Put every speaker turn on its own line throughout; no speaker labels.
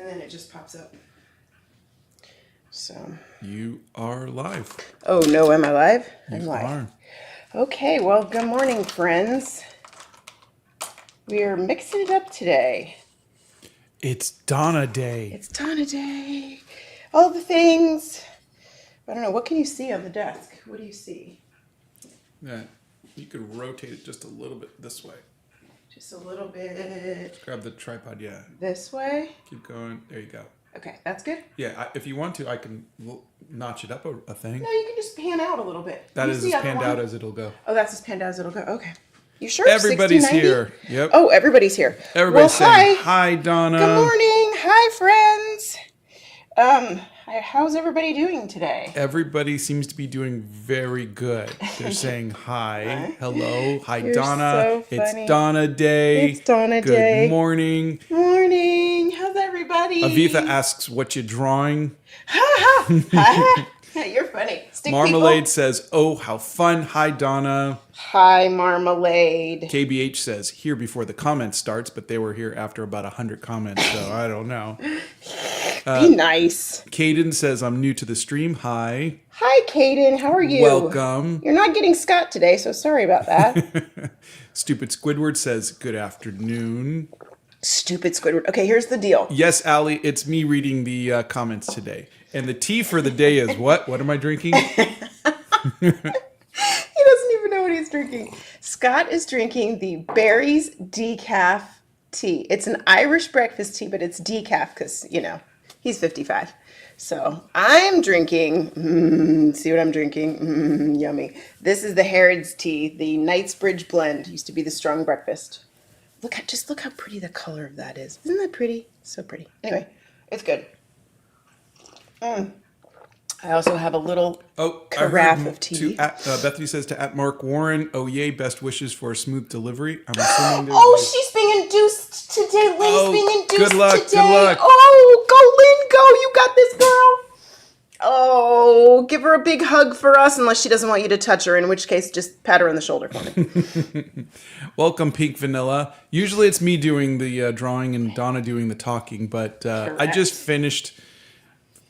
and then it just pops up. So.
You are live.
Oh, no, am I live? I'm
You
live.
are.
Okay, well, good morning, friends. We're mixing it up today.
It's Donna Day.
It's Donna Day. All the things. I don't know. What can you see on the desk? What do you see?
Yeah, you could rotate it just a little bit this way.
Just a little bit.
Grab the tripod, yeah.
This way?
Keep going. There you go.
Okay, that's good.
Yeah, if you want to, I can notch it up a thing.
No, you can just pan out a little bit.
That is as panned out as it'll go.
Oh, that's as panned out as it'll go. Okay. You sure?
Everybody's
60,
here. Yep.
Oh, everybody's here.
Everybody's saying,
hi.
hi, Donna.
Good morning. Hi, friends. How's everybody doing today?
Everybody seems to be doing very good. They're saying hi, hello, hi,
You're
Donna.
so funny.
It's Donna Day.
It's Donna Day.
Good morning.
Morning. How's everybody?
Avitha asks, what you drawing?
Ha ha. You're funny. Stick
Marmalade
people.
says, oh, how fun. Hi, Donna.
Hi, Marmalade.
KBH says, here before the comment starts, but they were here after about 100 comments, so I don't know.
Be nice.
Caden says, I'm new to the stream. Hi.
Hi, Caden. How are you?
Welcome.
You're not getting Scott today, so sorry about that.
Stupid Squidward says, good afternoon.
Stupid Squidward. Okay, here's the deal.
Yes, Allie, it's me reading the comments today. And the tea for the day is what? What am I drinking?
He doesn't even know what he's drinking. Scott is drinking the Berries Decaf tea. It's an Irish breakfast tea, but it's decaf because, you know, he's 55. So I'm drinking, see what I'm drinking? Yummy. This is the Harrods tea, the Knightsbridge blend. Used to be the strong breakfast. Just look how pretty the color of that is. Isn't that pretty? So pretty. Anyway, it's good. I also have a little carafe of tea.
Bethany says to @Mark Warren, oh yay, best wishes for a smooth delivery. I'm assuming
she's being induced today. Lynn's being induced
good luck,
today.
Good luck.
Oh, go Lynn, go. You got this, girl. Oh, give her a big hug for us, unless she doesn't want you to touch her, in which case just pat her on the shoulder for me.
Welcome, Pink Vanilla. Usually it's me doing the drawing and Donna doing the talking, but I just finished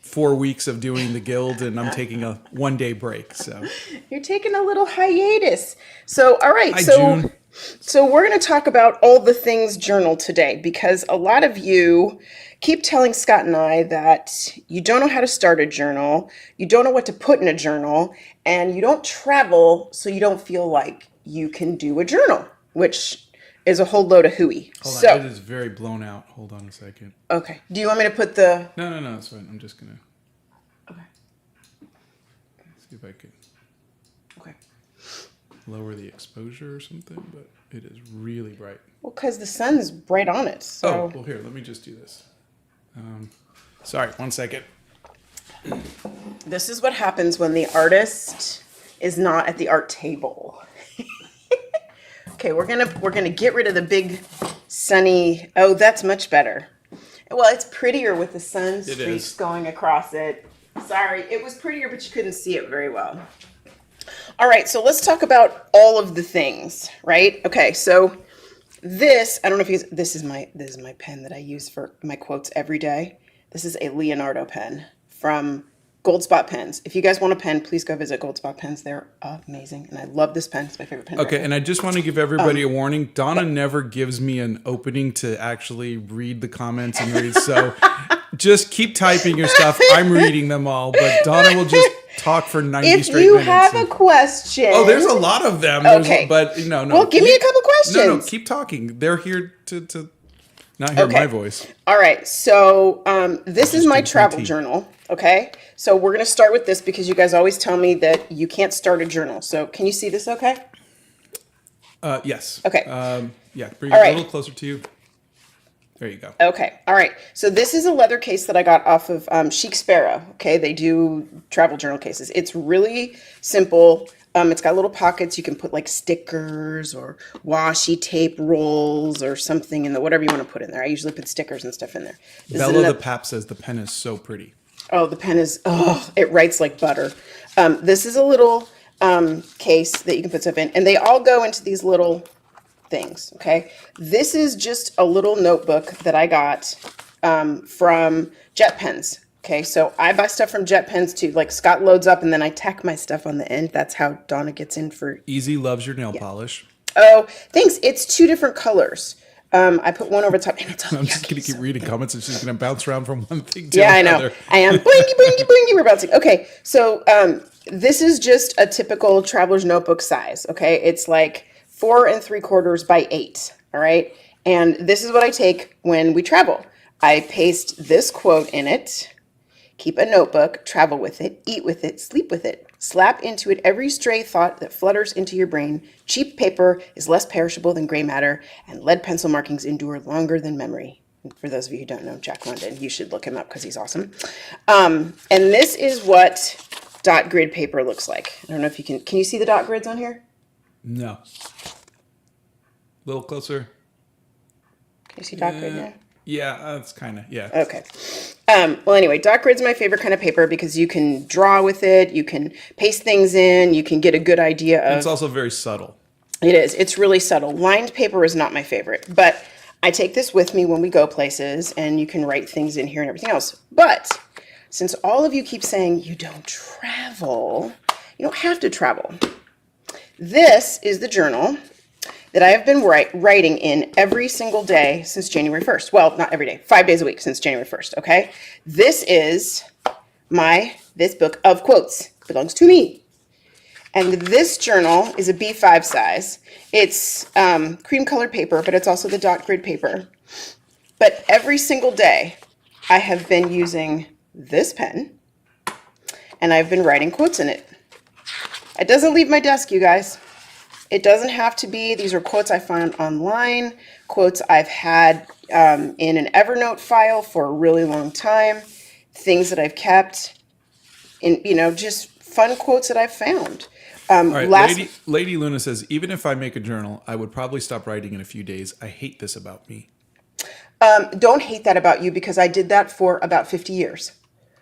4 weeks of doing the guild, and I'm taking a 1-day break. So
you're taking a little hiatus. So all right,
Hi, June.
So we're going to talk about all the things journal today, because a lot of you keep telling Scott and I that you don't know how to start a journal, you don't know what to put in a journal, and you don't travel, so you don't feel like you can do a journal, which is a whole load of hooey.
Hold on, it is very blown out. Hold on a second.
Okay. Do you want me to put the...
No, it's fine. I'm just going to...
Okay.
See if I can...
Okay.
Lower the exposure or something, but it is really bright.
Well, because the sun's bright on it. So.
Oh, well, here, let me just do this. Sorry, 1 second.
This is what happens when the artist is not at the art table. Okay, we're gonna get rid of the big sunny. Oh, that's much better. Well, it's prettier with the sun streaks going across it. Sorry, it was prettier, but you couldn't see it very well. All right, so let's talk about all of the things, right? Okay, so this, I don't know if you, this is my pen that I use for my quotes every day. This is a Leonardo pen from Gold Spot Pens. If you guys want a pen, please go visit Gold Spot Pens. They're amazing, and I love this pen. It's my favorite pen.
Okay, and I just want to give everybody a warning. Donna never gives me an opening to actually read the comments and read, so just keep typing your stuff. I'm reading them all, but Donna will just talk for 90 straight minutes.
If you have a question...
Oh, there's a lot of them.
Okay.
But no.
Well, give me a couple questions.
No, keep talking. They're here to not hear my voice.
All right, so this is my travel journal, okay? So we're going to start with this because you guys always tell me that you can't start a journal. So can you see this okay?
Yes.
Okay.
Yeah, bring it a little closer to you. There you go.
Okay. All right. So this is a leather case that I got off of Chic Sparrow. Okay. They do travel journal cases. It's really simple. It's got little pockets. You can put like stickers or washi tape rolls or something in the, whatever you want to put in there. I usually put stickers and stuff in there.
Bella the Pap says the pen is so pretty.
Oh, the pen is, it writes like butter. This is a little case that you can put stuff in, and they all go into these little things, okay? This is just a little notebook that I got from Jet Pens. Okay, so I buy stuff from Jet Pens too. Like Scott loads up and then I tack my stuff on the end. That's how Donna gets in for.
Easy loves your nail polish.
Oh, thanks. It's 2 different colors. I put one over the top and it's all
I'm just going to keep reading comments and she's going to bounce around from one thing to
I
another.
know. I am. Blinky, blinky, blinky. We're bouncing. Okay, so this is just a typical traveler's notebook size. Okay, it's like 4 3/4 by 8. All right, and this is what I take when we travel. I paste this quote in it. Keep a notebook, travel with it, eat with it, sleep with it. Slap into it every stray thought that flutters into your brain. Cheap paper is less perishable than gray matter, and lead pencil markings endure longer than memory. For those of you who don't know Jack London, you should look him up because he's awesome. And this is what dot grid paper looks like. I don't know if you can you see the dot grids on here?
No. A little closer.
Can you see dot grid now?
Yeah, that's kind of, yeah.
Okay. Well, anyway, dot grid's my favorite kind of paper because you can draw with it, you can paste things in, you can get a good idea of...
It's also very subtle.
It is. It's really subtle. Lined paper is not my favorite, but I take this with me when we go places, and you can write things in here and everything else. But since all of you keep saying you don't travel, you don't have to travel. This is the journal that I have been writing in every single day since January 1st. Well, not every day, 5 days a week since January 1st, okay? This is this book of quotes. It belongs to me. And this journal is a B5 size. It's cream colored paper, but it's also the dot grid paper. But every single day, I have been using this pen, and I've been writing quotes in it. It doesn't leave my desk, you guys. It doesn't have to be. These are quotes I found online, quotes I've had in an Evernote file for a really long time, things that I've kept in, just fun quotes that I've found.
All right, Lady Luna says, even if I make a journal, I would probably stop writing in a few days. I hate this about me.
Don't hate that about you because I did that for about 50 years.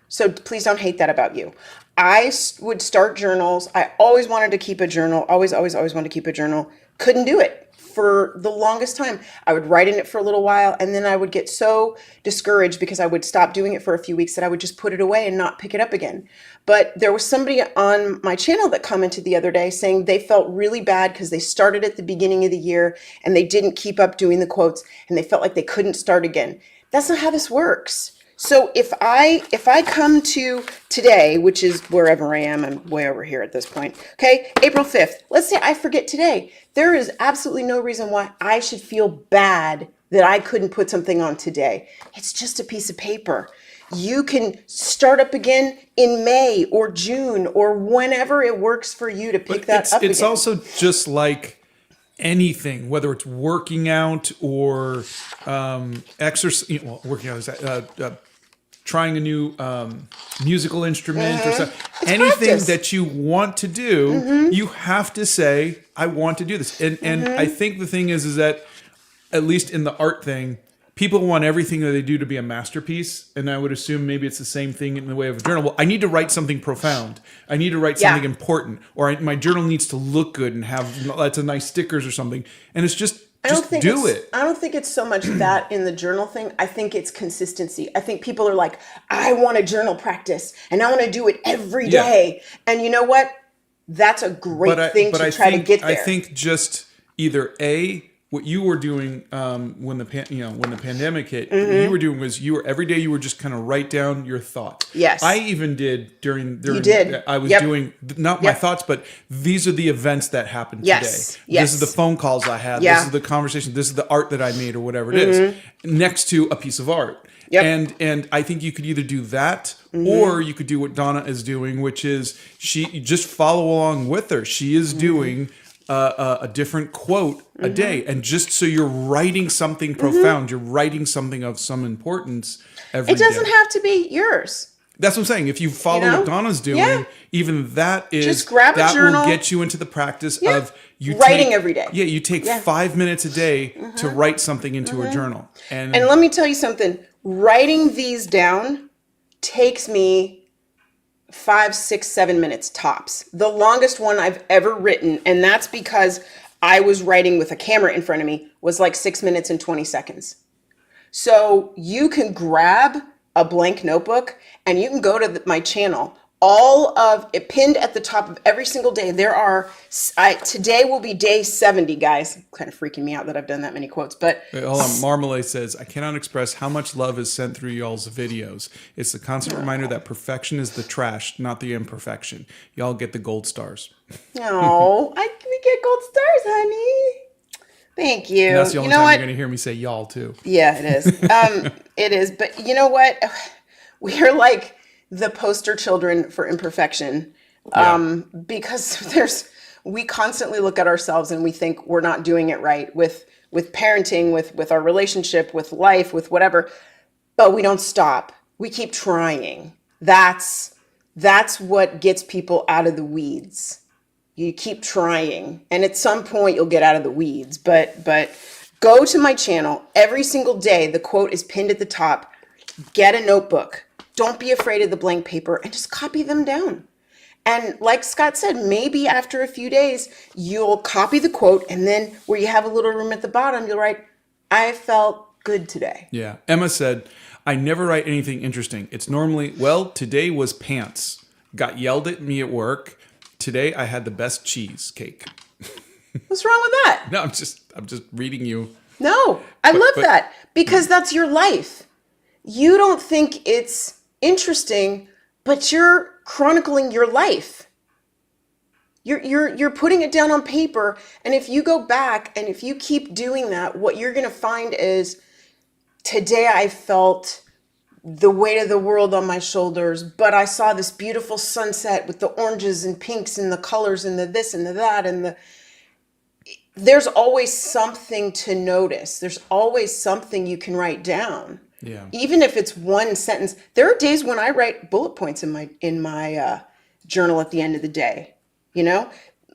So please don't hate that about you. I would start journals. I always wanted to keep a journal. Always wanted to keep a journal. Couldn't do it for the longest time. I would write in it for a little while, and then I would get so discouraged because I would stop doing it for a few weeks that I would just put it away and not pick it up again. But there was somebody on my channel that commented the other day saying they felt really bad because they started at the beginning of the year and they didn't keep up doing the quotes and they felt like they couldn't start again. That's not how this works. So if I come to today, which is wherever I am, I'm way over here at this point, okay, April 5th, let's say I forget today. There is absolutely no reason why I should feel bad that I couldn't put something on today. It's just a piece of paper. You can start up again in May or June or whenever it works for you to pick that up again.
It's also just like anything, whether it's working out or exercise, working out is trying a new musical instrument or something. Anything that you want to do, you have to say, I want to do this. And I think the thing is that, at least in the art thing, people want everything that they do to be a masterpiece. And I would assume maybe it's the same thing in the way of a journal. Well, I need to write something profound. I need to write something important. Or my journal needs to look good and have lots of nice stickers or something. And it's just do it.
I don't think it's so much that in the journal thing. I think it's consistency. I think people are like, I want to journal practice and I want to do it every day. And you know what? That's a great thing to try to get there.
I think just either what you were doing when the pandemic hit, what you were doing was every day you were just kind of write down your thoughts.
Yes.
I even did during
you did.
I was doing not my thoughts, but these are the events that happened today.
Yes.
This is the phone calls I had. This is the conversation. This is the art that I made or whatever it is next to a piece of art. Yep. And I think you could either do that or you could do what Donna is doing, which is you just follow along with her. She is doing a different quote a day, and just so you're writing something profound, you're writing something of some importance every day.
It doesn't have to be yours.
That's what I'm saying. If you follow what Donna's doing, even that is
just grab a journal.
Will get you into the practice of
writing every day.
Yeah, you take 5 minutes a day to write something into a journal. And
let me tell you something. Writing these down takes me 5, 6, 7 minutes tops. The longest one I've ever written, and that's because I was writing with a camera in front of me, was like 6 minutes and 20 seconds. So you can grab a blank notebook and you can go to my channel. All of it pinned at the top of every single day. There are, today will be day 70, guys. Kind of freaking me out that I've done that many quotes, but
Wait, hold on. Marmalade says, I cannot express how much love is sent through y'all's videos. It's the constant reminder that perfection is the trash, not the imperfection. Y'all get the gold stars.
no, we get gold stars, honey. Thank you.
And that's the only
you know
time
what?
you're going to hear me say y'all too.
Yeah, it is. It is. But you know what? We are like the poster children for imperfection. Because we constantly look at ourselves and we think we're not doing it right with parenting, with our relationship, with life, with whatever, but we don't stop. We keep trying. That's what gets people out of the weeds. You keep trying, and at some point you'll get out of the weeds, but go to my channel every single day. The quote is pinned at the top. Get a notebook. Don't be afraid of the blank paper and just copy them down. And like Scott said, maybe after a few days, you'll copy the quote, and then where you have a little room at the bottom, you'll write, I felt good today.
Yeah. Emma said, I never write anything interesting. It's normally, well, today was pants. Got yelled at me at work. Today I had the best cheesecake.
What's wrong with that?
No, I'm just reading you.
No, I love that because that's your life. You don't think it's interesting, but you're chronicling your life. You're putting it down on paper, and if you go back and if you keep doing that, what you're going to find is today I felt the weight of the world on my shoulders, but I saw this beautiful sunset with the oranges and pinks and the colors and the this and the that and the there's always something to notice. There's always something you can write down.
Yeah.
Even if it's one sentence. There are days when I write bullet points in my journal at the end of the day. You know?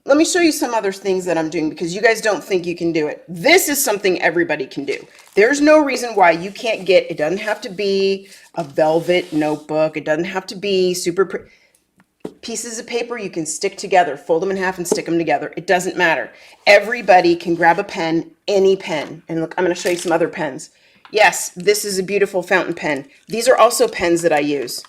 Let me show you some other things that I'm doing because you guys don't think you can do it. This is something everybody can do. There's no reason why you can't get, it doesn't have to be a velvet notebook. It doesn't have to be super pieces of paper you can stick together, fold them in half and stick them together. It doesn't matter. Everybody can grab a pen, any pen. And look, I'm going to show you some other pens. Yes, this is a beautiful fountain pen. These are also pens that I use.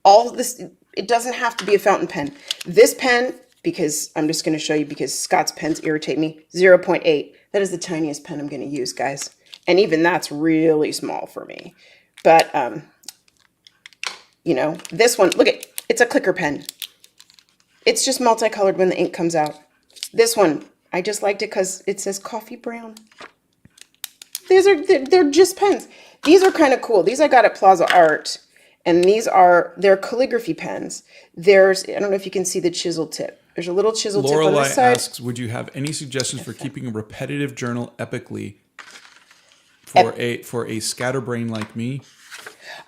All this, it doesn't have to be a fountain pen. This pen, because I'm just going to show you because Scott's pens irritate me, 0.8. That is the tiniest pen I'm going to use, guys. And even that's really small for me. But, you know, this one, look at, it's a clicker pen. It's just multicolored when the ink comes out. This one, I just liked it because it says coffee brown. They're just pens. These are kind of cool. These I got at Plaza Art. And they're calligraphy pens. I don't know if you can see the chisel tip. There's a little chisel tip on this side.
Asks, would you have any suggestions for keeping a repetitive journal epically for a scatterbrain like me?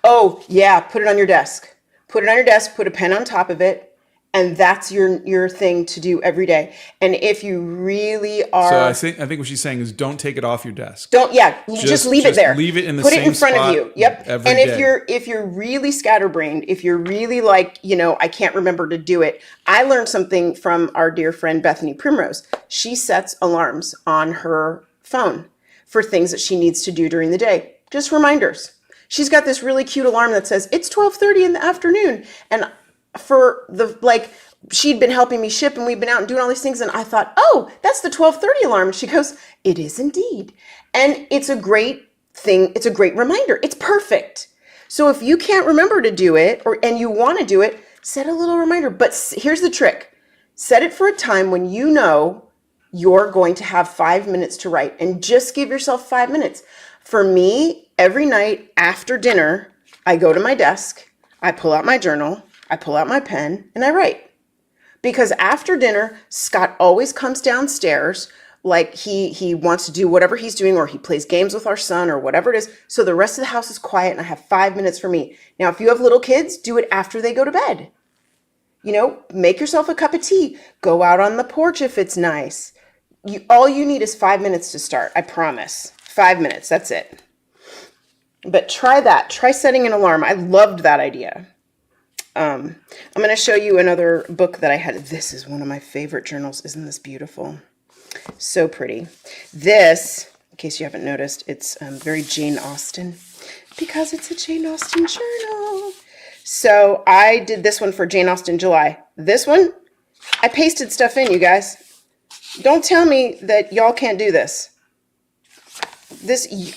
Oh, yeah. Put it on your desk. Put it on your desk. Put a pen on top of it. And that's your thing to do every day. And if you really are...
So I think what she's saying is don't take it off your desk.
Just leave it there.
Leave it in the
Put
same
it in front
spot
of you. Yep.
every
And
day.
if you're really scatterbrained, if you're really like, you know, I can't remember to do it. I learned something from our dear friend Bethany Primrose. She sets alarms on her phone for things that she needs to do during the day. Just reminders. She's got this really cute alarm that says it's 12:30 in the afternoon. And for the, like, she'd been helping me ship and we've been out and doing all these things. And I thought, oh, that's the 12:30 alarm. And she goes, it is indeed. And it's a great thing. It's a great reminder. It's perfect. So if you can't remember to do it and you want to do it, set a little reminder. But here's the trick. Set it for a time when you know you're going to have 5 minutes to write and just give yourself 5 minutes. For me, every night after dinner, I go to my desk, I pull out my journal, I pull out my pen, and I write. Because after dinner, Scott always comes downstairs like he wants to do whatever he's doing, or he plays games with our son or whatever it is. So the rest of the house is quiet and I have 5 minutes for me. Now, if you have little kids, do it after they go to bed. You know, make yourself a cup of tea. Go out on the porch if it's nice. All you need is 5 minutes to start. I promise. 5 minutes. That's it. But try that. Try setting an alarm. I loved that idea. I'm going to show you another book that I had. This is one of my favorite journals. Isn't this beautiful? So pretty. This In case you haven't noticed, it's very Jane Austen because it's a Jane Austen journal. So I did this one for Jane Austen July. This one, I pasted stuff in, you guys. Don't tell me that y'all can't do this.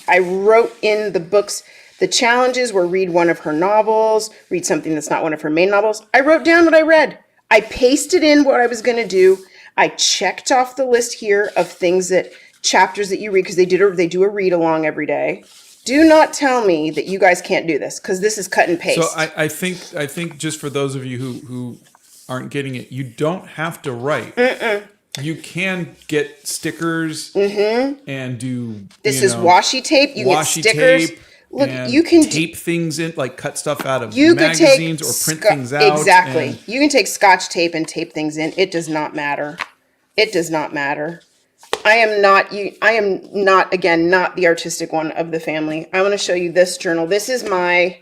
I wrote in the books. The challenges were read one of her novels, read something that's not one of her main novels. I wrote down what I read. I pasted in what I was going to do. I checked off the list here of chapters that you read, because they do a read along every day. Do not tell me that you guys can't do this, because this is cut and paste.
So I think just for those of you who aren't getting it, you don't have to write. You can get stickers and do.
This is washi tape. You get stickers.
Tape.
Look,
and
you can
tape things in, like cut stuff out of magazines or print things out.
Exactly. You can take Scotch tape and tape things in. It does not matter. It does not matter. I am not again, not the artistic one of the family. I want to show you this journal. This is my,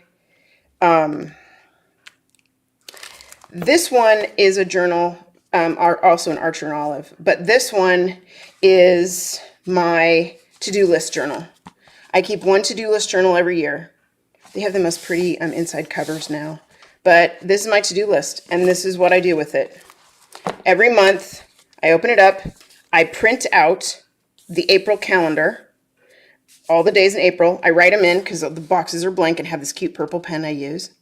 this one is a journal, also an Archer and Olive, but this one is my to-do list journal. I keep one to-do list journal every year. They have the most pretty inside covers now. But this is my to-do list, and this is what I do with it. Every month, I open it up. I print out the April calendar, all the days in April. I write them in because the boxes are blank and have this cute purple pen I use.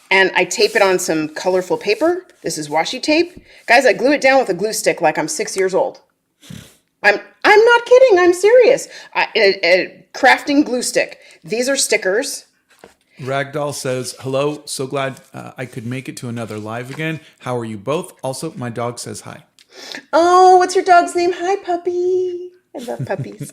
And I tape it on some colorful paper. This is washi tape. Guys, I glue it down with a glue stick like I'm 6 years old. I'm not kidding. I'm serious. A crafting glue stick. These are stickers.
Ragdoll says, hello, so glad I could make it to another live again. How are you both? Also, my dog says hi.
Oh, what's your dog's name? Hi, puppy. I love puppies.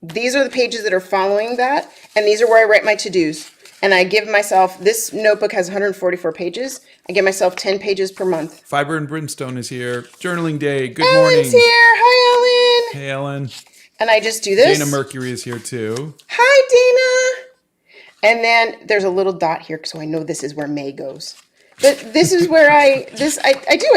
These are the pages that are following that, and these are where I write my to-dos. And I give myself, this notebook has 144 pages. I give myself 10 pages per month.
Fiber and Brimstone is here. Journaling day. Good
Ellen's
morning.
here. Hi, Ellen.
Hey, Ellen.
And I just do this.
Dana Mercury is here too.
Hi, Dana. And then there's a little dot here, so I know this is where May goes. But this is where I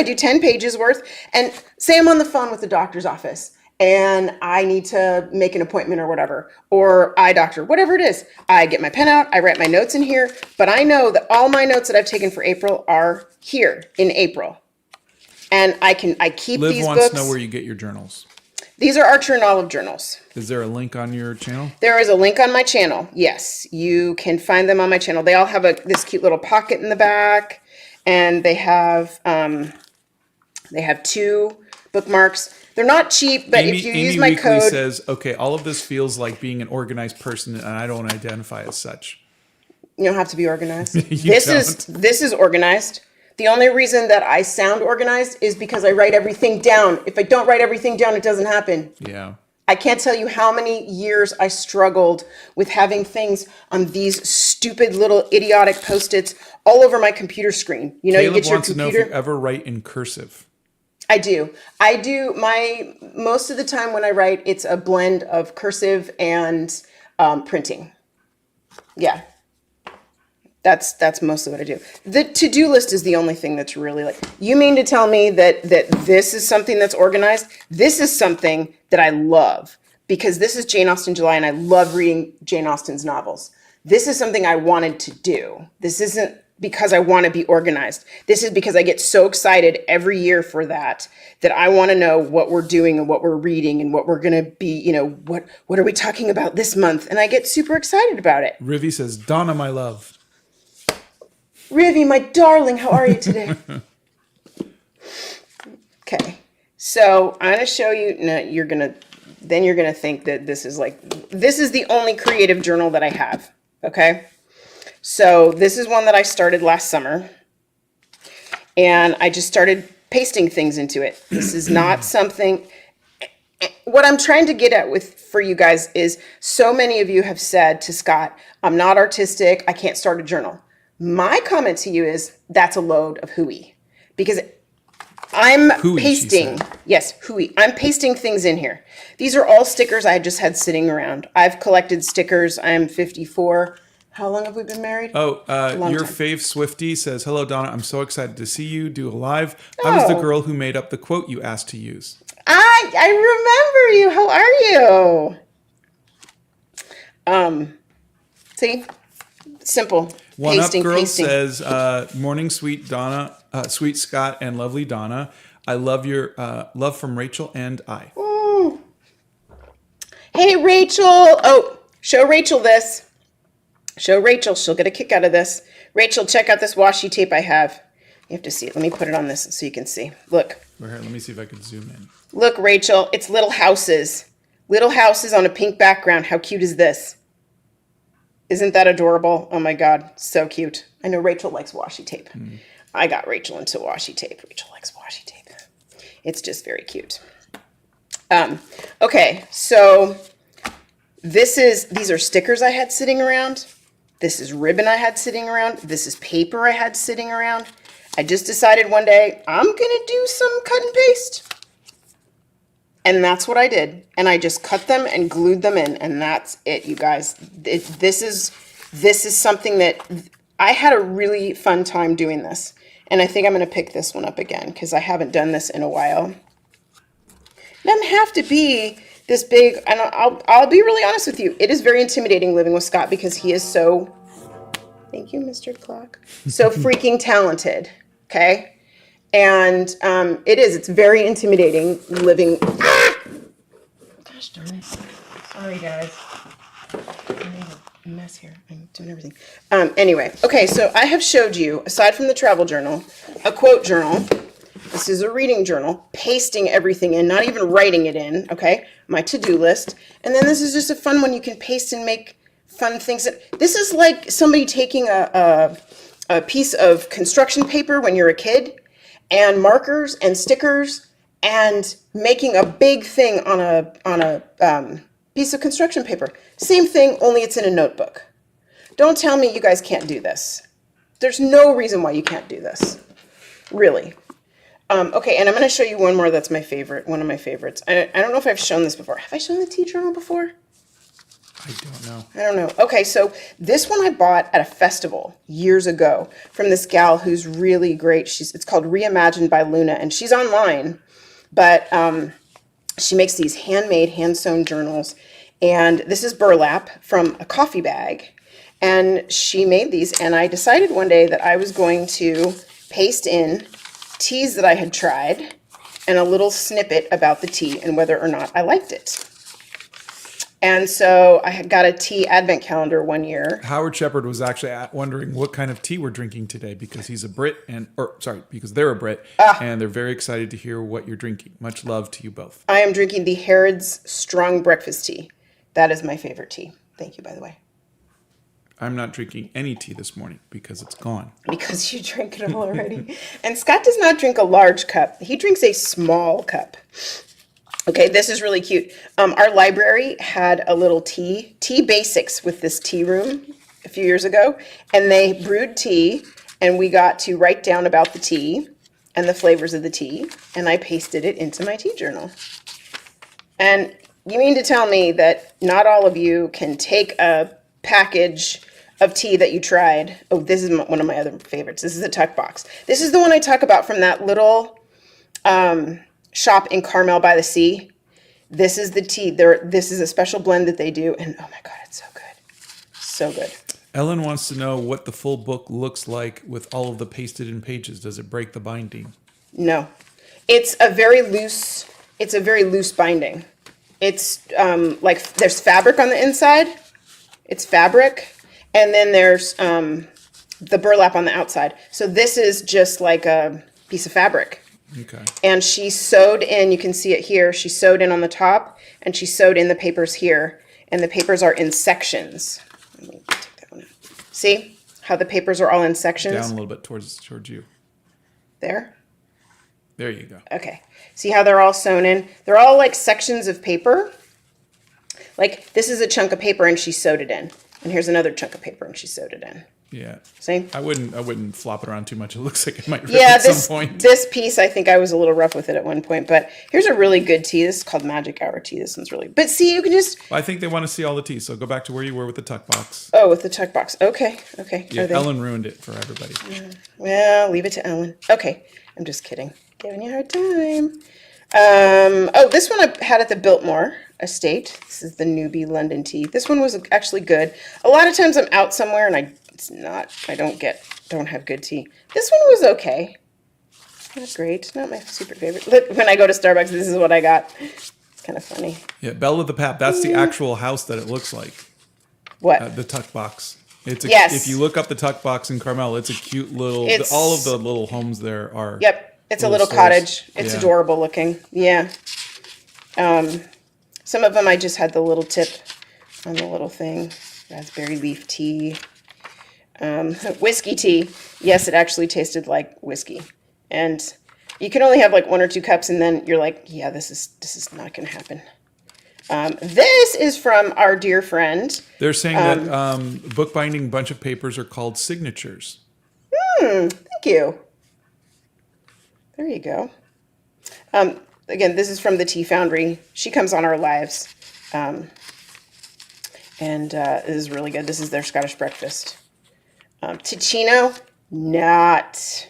do 10 pages worth. And say I'm on the phone with the doctor's office and I need to make an appointment or whatever, or eye doctor, whatever it is. I get my pen out, I write my notes in here, but I know that all my notes that I've taken for April are here in April. And I keep
Liv
these
wants
books.
to know where you get your journals.
These are Archer and Olive journals.
Is there a link on your channel?
There is a link on my channel. Yes, you can find them on my channel. They all have this cute little pocket in the back, and they have 2 bookmarks. They're not cheap, but if you use my code.
Weekly says, okay, all of this feels like being an organized person, and I don't identify as such.
You don't have to be organized.
This
is organized. The only reason that I sound organized is because I write everything down. If I don't write everything down, it doesn't happen.
Yeah.
I can't tell you how many years I struggled with having things on these stupid little idiotic Post-its all over my computer screen. You know,
Caleb
you get your
wants
computer.
to know if you ever write in cursive.
I do. Most of the time when I write, it's a blend of cursive and printing. Yeah. That's mostly what I do. The to-do list is the only thing that's really like, you mean to tell me that this is something that's organized? This is something that I love, because this is Jane Austen July and I love reading Jane Austen's novels. This is something I wanted to do. This isn't because I want to be organized. This is because I get so excited every year for that I want to know what we're doing and what we're reading and what we're going to be, you know, what are we talking about this month? And I get super excited about it.
Rivi says, Donna, my love.
Rivi, my darling, how are you today? Okay, so I'm going to show you, no, you're going to think that this is the only creative journal that I have, okay? So this is one that I started last summer, and I just started pasting things into it. This is not something, what I'm trying to get at for you guys is, so many of you have said to Scott, I'm not artistic, I can't start a journal. My comment to you is, that's a load of hooey, because I'm pasting. Yes, hooey. I'm pasting things in here. These are all stickers I just had sitting around. I've collected stickers. I am 54. How long have we been married?
Oh, your fave Swifty says, hello, Donna. I'm so excited to see you do a live. I was the girl who made up the quote you asked to use.
I remember you. How are you? See? Simple.
One
Pasting,
Up Girl
pasting.
says, morning, sweet Donna, sweet Scott, and lovely Donna. I love your love from Rachel and I.
Ooh. Hey, Rachel. Oh, show Rachel this. Show Rachel. She'll get a kick out of this. Rachel, check out this washi tape I have. You have to see it. Let me put it on this so you can see. Look.
Here, let me see if I can zoom in.
Look, Rachel. It's little houses. Little houses on a pink background. How cute is this? Isn't that adorable? Oh, my God. So cute. I know Rachel likes washi tape. I got Rachel into washi tape. Rachel likes washi tape. It's just very cute. Okay, so these are stickers I had sitting around. This is ribbon I had sitting around. This is paper I had sitting around. I just decided one day I'm going to do some cut and paste. And that's what I did. And I just cut them and glued them in. And that's it, you guys. This is something that I had a really fun time doing this. And I think I'm going to pick this one up again because I haven't done this in a while. It doesn't have to be this big. And I'll be really honest with you. It is very intimidating living with Scott because he is so, thank you, Mr. Clock, so freaking talented. Okay. And it's very intimidating living. Gosh darn it. Sorry, guys. I made a mess here. I'm doing everything. Anyway, okay, so I have showed you, aside from the travel journal, a quote journal. This is a reading journal, pasting everything in, not even writing it in, okay? My to-do list. And then this is just a fun one you can paste and make fun things. This is like somebody taking a piece of construction paper when you're a kid and markers and stickers and making a big thing on a piece of construction paper. Same thing, only it's in a notebook. Don't tell me you guys can't do this. There's no reason why you can't do this. Really. Okay, and I'm going to show you one more that's my favorite, one of my favorites. I don't know if I've shown this before. Have I shown the tea journal before?
I don't know.
I don't know. Okay, so this one I bought at a festival years ago from this gal who's really great. It's called Reimagined by Luna, and she's online. But she makes these handmade, hand-sewn journals. And this is burlap from a coffee bag. And she made these, and I decided one day that I was going to paste in teas that I had tried and a little snippet about the tea and whether or not I liked it. And so I had got a tea advent calendar one year.
Howard Shepard was actually wondering what kind of tea we're drinking today because he's a Brit because they're a Brit and they're very excited to hear what you're drinking. Much love to you both.
I am drinking the Harrods Strong Breakfast Tea. That is my favorite tea. Thank you, by the way.
I'm not drinking any tea this morning because it's gone.
Because you drank it all already. And Scott does not drink a large cup. He drinks a small cup. Okay, this is really cute. Our library had a little tea basics with this tea room a few years ago. And they brewed tea. And we got to write down about the tea and the flavors of the tea. And I pasted it into my tea journal. And you mean to tell me that not all of you can take a package of tea that you tried. Oh, this is one of my other favorites. This is a tuck box. This is the one I talk about from that little shop in Carmel by the Sea. This is the tea. This is a special blend that they do. And oh my God, it's so good. So good.
Ellen wants to know what the full book looks like with all of the pasted in pages. Does it break the binding?
No. It's a very loose binding. It's like there's fabric on the inside. It's fabric. And then there's the burlap on the outside. So this is just like a piece of fabric.
Okay.
And she sewed in, you can see it here, she sewed in on the top, and she sewed in the papers here. And the papers are in sections. Let me take that one out. See how the papers are all in sections?
Down a little bit towards you.
There?
There you go.
Okay. See how they're all sewn in? They're all like sections of paper. Like this is a chunk of paper and she sewed it in. And here's another chunk of paper and she sewed it in.
Yeah.
See?
I wouldn't flop it around too much. It looks like it might rip
at
some point.
This piece, I think I was a little rough with it at one point. But here's a really good tea. This is called Magic Hour tea. This one's really... But see, you can just...
Well, I think they want to see all the tea. So go back to where you were with the tuck box.
Oh, with the tuck box. Okay.
Yeah, Ellen ruined it for everybody.
Well, leave it to Ellen. Okay. I'm just kidding. Giving you a hard time. Oh, this one I had at the Biltmore Estate. This is the Newbie London tea. This one was actually good. A lot of times I'm out somewhere and I don't have good tea. This one was okay. Not great. Not my super favorite. Look, when I go to Starbucks, this is what I got. It's kind of funny.
Yeah, Belle of the Pap. That's the actual house that it looks like.
What?
The tuck box.
Yes.
If you look up the tuck box in Carmel, it's a cute little. All of the little homes there are.
Yep. It's a little cottage. It's adorable looking. Yeah. Some of them I just had the little tip on the little thing. Raspberry leaf tea. Whiskey tea. Yes, it actually tasted like whiskey. And you can only have like 1 or 2 cups, and then you're like, yeah, this is not going to happen. This is from our dear friend.
They're saying that bookbinding bunch of papers are called signatures.
Thank you. There you go. Again, this is from the Tea Foundry. She comes on our lives. And this is really good. This is their Scottish breakfast. Ticino, not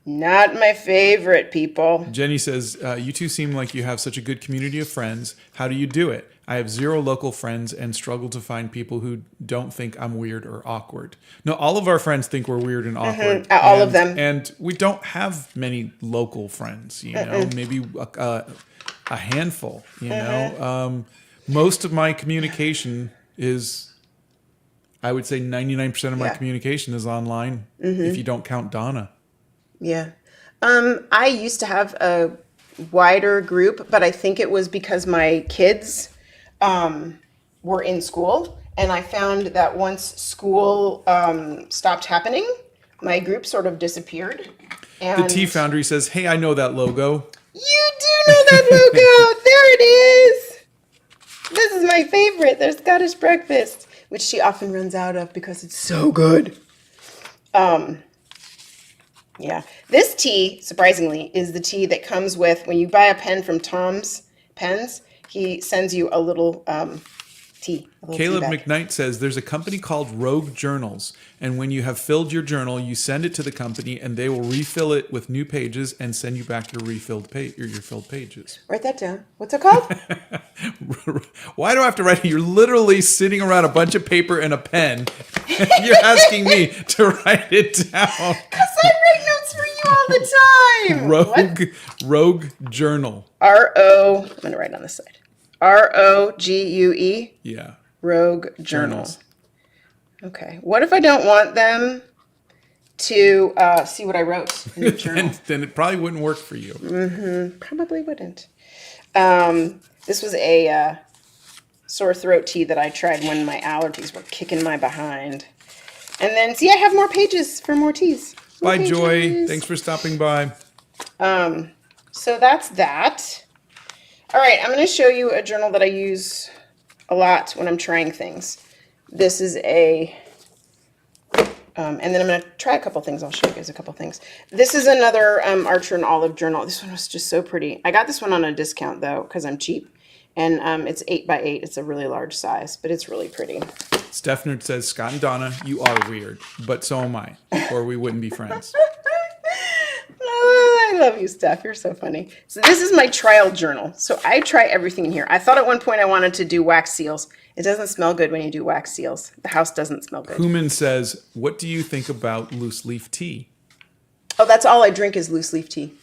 my favorite, people.
Jenny says, you two seem like you have such a good community of friends. How do you do it? I have 0 local friends and struggle to find people who don't think I'm weird or awkward. No, all of our friends think we're weird and awkward.
All of them.
And we don't have many local friends, you know, maybe a handful, you know. Most of my communication is, I would say 99% of my communication is online, if you don't count Donna.
Yeah. I used to have a wider group, but I think it was because my kids were in school, and I found that once school stopped happening, my group sort of disappeared. And
the Tea Foundry says, hey, I know that logo.
You do know that logo. There it is. This is my favorite. Their Scottish breakfast, which she often runs out of because it's so good. Yeah. This tea, surprisingly, is the tea that comes with, when you buy a pen from Tom's Pens, he sends you a little tea.
Caleb McKnight says there's a company called Rogue Journals, and when you have filled your journal, you send it to the company, and they will refill it with new pages and send you back your filled pages.
Write that down. What's it called?
Why do I have to write it? You're literally sitting around a bunch of paper and a pen. You're asking me to write it down.
Because I write notes for you all the time.
Rogue Journal.
I'm going to write on this side. ROGUE.
Yeah.
Rogue Journal. Okay. What if I don't want them to see what I wrote in the journal?
then it probably wouldn't work for you.
Probably wouldn't. This was a sore throat tea that I tried when my allergies were kicking my behind. And then, see, I have more pages for more teas.
Bye, Joy. Thanks for stopping by.
So that's that. All right, I'm going to show you a journal that I use a lot when I'm trying things. This is a, and then I'm going to try a couple things. I'll show you guys a couple things. This is another Archer and Olive journal. This one was just so pretty. I got this one on a discount, though, because I'm cheap. And it's 8x8. It's a really large size, but it's really pretty.
Stephnerd says, Scott and Donna, you are weird, but so am I, or we wouldn't be friends.
I love you, Steph. You're so funny. So this is my trial journal. So I try everything in here. I thought at one point I wanted to do wax seals. It doesn't smell good when you do wax seals. The house doesn't smell good.
Human says, what do you think about loose leaf tea?
Oh, that's all I drink is loose leaf tea.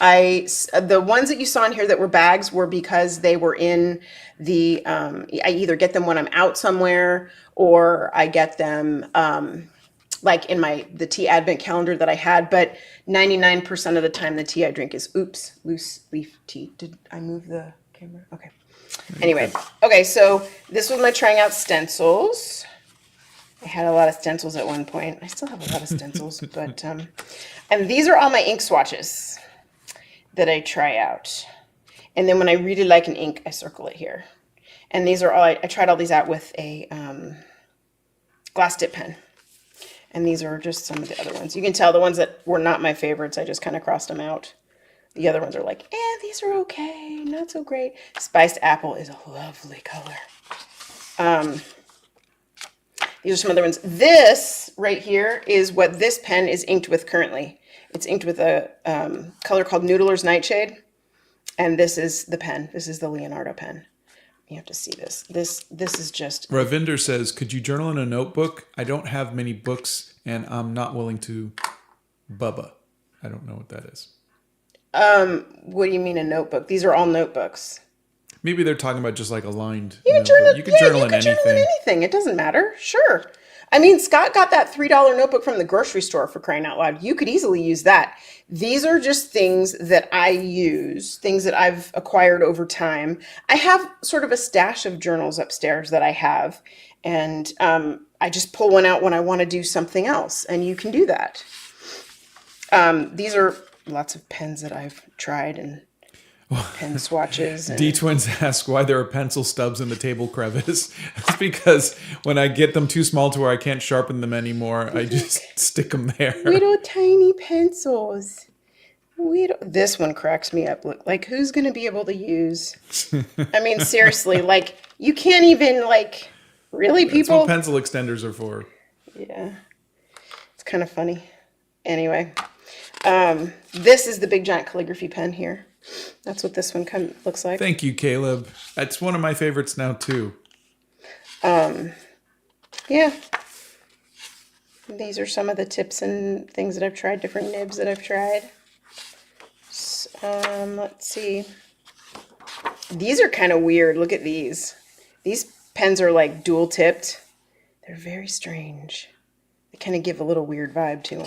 The ones that you saw in here that were bags were because they were in the, I either get them when I'm out somewhere, or I get them like in the tea advent calendar that I had, but 99% of the time the tea I drink is, loose leaf tea. Did I move the camera? Okay. Anyway, okay, so this was my trying out stencils. I had a lot of stencils at one point. I still have a lot of stencils, but, and these are all my ink swatches that I try out. And then when I really like an ink, I circle it here. And these are all, I tried all these out with a glass dip pen. And these are just some of the other ones. You can tell the ones that were not my favorites, I just kind of crossed them out. The other ones are like, these are okay, not so great. Spiced apple is a lovely color. These are some other ones. This right here is what this pen is inked with currently. It's inked with a color called Noodler's Nightshade. And this is the pen. This is the Leonardo pen. You have to see this. This is just...
Ravinder says, could you journal in a notebook? I don't have many books, and I'm not willing to. Bubba. I don't know what that is.
What do you mean a notebook? These are all notebooks.
Maybe they're talking about just like a lined
You can
notebook.
journal,
You can journal in
journal in
anything.
anything. It doesn't matter. Sure. I mean, Scott got that $3 notebook from the grocery store, for crying out loud. You could easily use that. These are just things that I use, things that I've acquired over time. I have sort of a stash of journals upstairs that I have, and I just pull one out when I want to do something else, and you can do that. These are lots of pens that I've tried and pen swatches. And...
D-Twins ask why there are pencil stubs in the table crevice. It's because when I get them too small to where I can't sharpen them anymore, I just stick them there.
Little tiny pencils. This one cracks me up. Look, like, who's going to be able to use... I mean, seriously, like, you can't even, like... Really, people?
That's what pencil extenders are for.
Yeah. It's kind of funny. Anyway. This is the big giant calligraphy pen here. That's what this one looks like.
Thank you, Caleb. That's one of my favorites now, too.
Yeah. These are some of the tips and things that I've tried, different nibs that I've tried. Let's see. These are kind of weird. Look at these. These pens are like dual tipped. They're very strange. They kind of give a little weird vibe to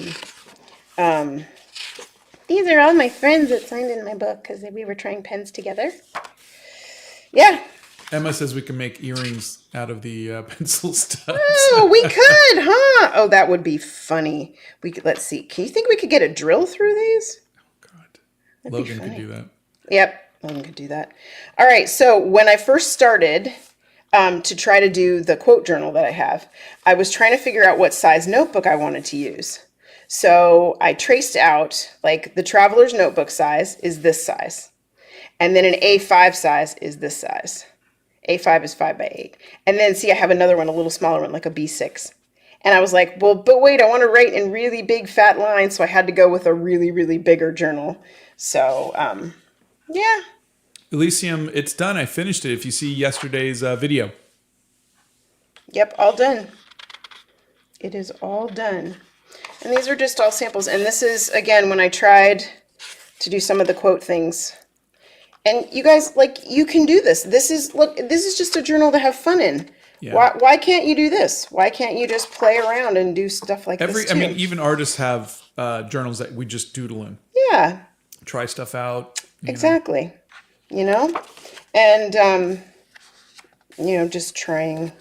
them. These are all my friends that signed in my book because we were trying pens together. Yeah.
Emma says we can make earrings out of the pencil stubs.
Oh, we could, huh? Oh, that would be funny. We could. Let's see. Can you think we could get a drill through these?
Oh, God. Logan could do that.
Yep, Logan could do that. All right, so when I first started to try to do the quote journal that I have, I was trying to figure out what size notebook I wanted to use. So I traced out, like, the Traveler's notebook size is this size. And then an A5 size is this size. A5 is 5 by 8. And then, see, I have another one, a little smaller one, like a B6. And I was like, well, but wait, I want to write in really big fat lines. So I had to go with a really, really bigger journal. So, yeah.
Elysium, it's done. I finished it. If you see yesterday's video.
Yep, all done. It is all done. And these are just all samples. And this is, again, when I tried to do some of the quote things. And you guys, like, you can do this. This is, look, this is just a journal to have fun in. Yeah. Why can't you do this? Why can't you just play around and do stuff like this too?
I mean, even artists have journals that we just doodle in.
Yeah.
Try stuff out.
Exactly. You know? And, you know, just trying...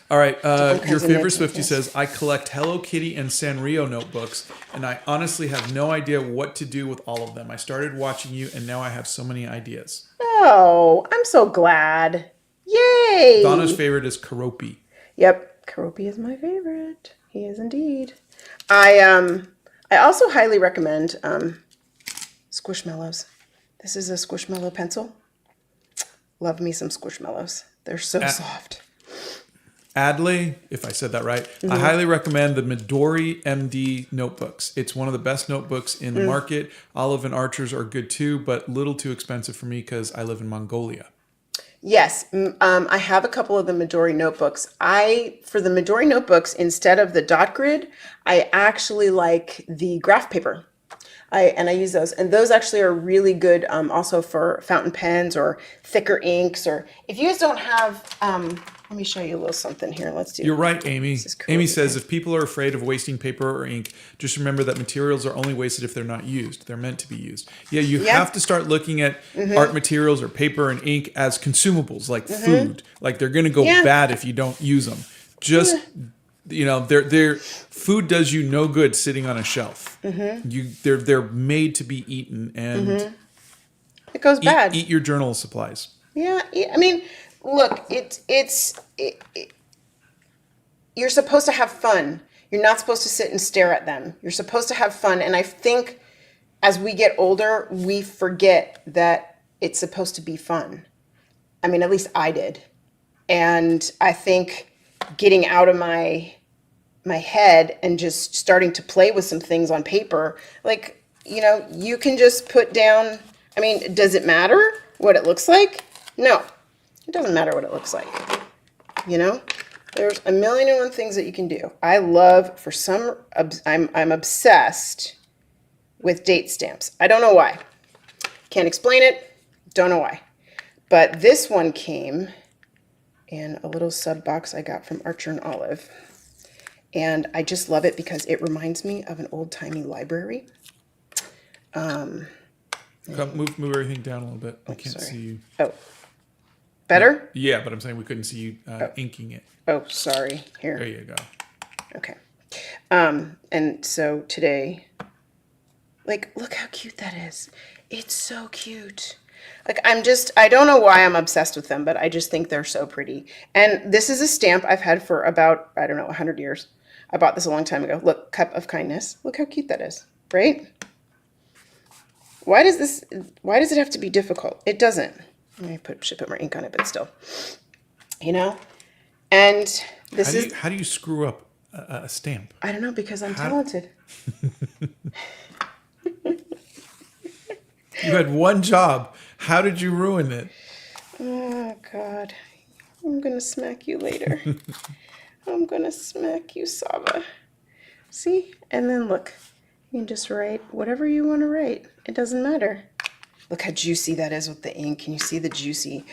All right, your favorite Swiftie says, I collect Hello Kitty and Sanrio notebooks, and I honestly have no idea what to do with all of them. I started watching you, and now I have so many ideas.
Oh, I'm so glad. Yay!
Donna's favorite is Karopi.
Yep, Karopi is my favorite. He is indeed. I also highly recommend Squishmallows. This is a Squishmallow pencil. Love me some Squishmallows. They're so soft.
Adley, if I said that right, I highly recommend the Midori MD notebooks. It's one of the best notebooks in the market. Olive and Archer's are good too, but a little too expensive for me because I live in Mongolia.
Yes, I have a couple of the Midori notebooks. For the Midori notebooks, instead of the dot grid, I actually like the graph paper. I use those. And those actually are really good also for fountain pens or thicker inks. Or if you guys don't have... let me show you a little something here. Let's do.
You're right, Amy. Amy says, if people are afraid of wasting paper or ink, just remember that materials are only wasted if they're not used. They're meant to be used. Yeah, you have to start looking at art materials or paper and ink as consumables, like food. Like they're going to go bad if you don't use them. Just, you know, food does you no good sitting on a shelf. They're made to be eaten, and
it goes bad.
Eat your journal supplies.
Yeah, I mean... Look, you're supposed to have fun. You're not supposed to sit and stare at them. You're supposed to have fun. And I think as we get older, we forget that it's supposed to be fun. I mean, at least I did. And I think getting out of my head and just starting to play with some things on paper, like, you know, you can just put down I mean, does it matter what it looks like? No, it doesn't matter what it looks like. You know, there's a million and one things that you can do. I love, I'm obsessed with date stamps. I don't know why. Can't explain it. Don't know why. But this one came in a little sub box I got from Archer and Olive. And I just love it because it reminds me of an old-timey library.
Move everything down a little bit. I can't
sorry.
see you.
Oh, better?
Yeah, but I'm saying we couldn't see you inking it.
Oh, sorry. Here.
There you go.
Okay. And so today, like, look how cute that is. It's so cute. Like, I don't know why I'm obsessed with them, but I just think they're so pretty. And this is a stamp I've had for about, I don't know, 100 years. I bought this a long time ago. Look, Cup of Kindness. Look how cute that is, right? Why does it have to be difficult? It doesn't. Let me should put more ink on it, but still, you know? And
How do you screw up a stamp?
I don't know, because I'm talented.
You had one job. How did you ruin it?
Oh, God. I'm going to smack you later. I'm going to smack you, Saba. See? And then look. You can just write whatever you want to write. It doesn't matter. Look how juicy that is with the ink. Can you see the juicy?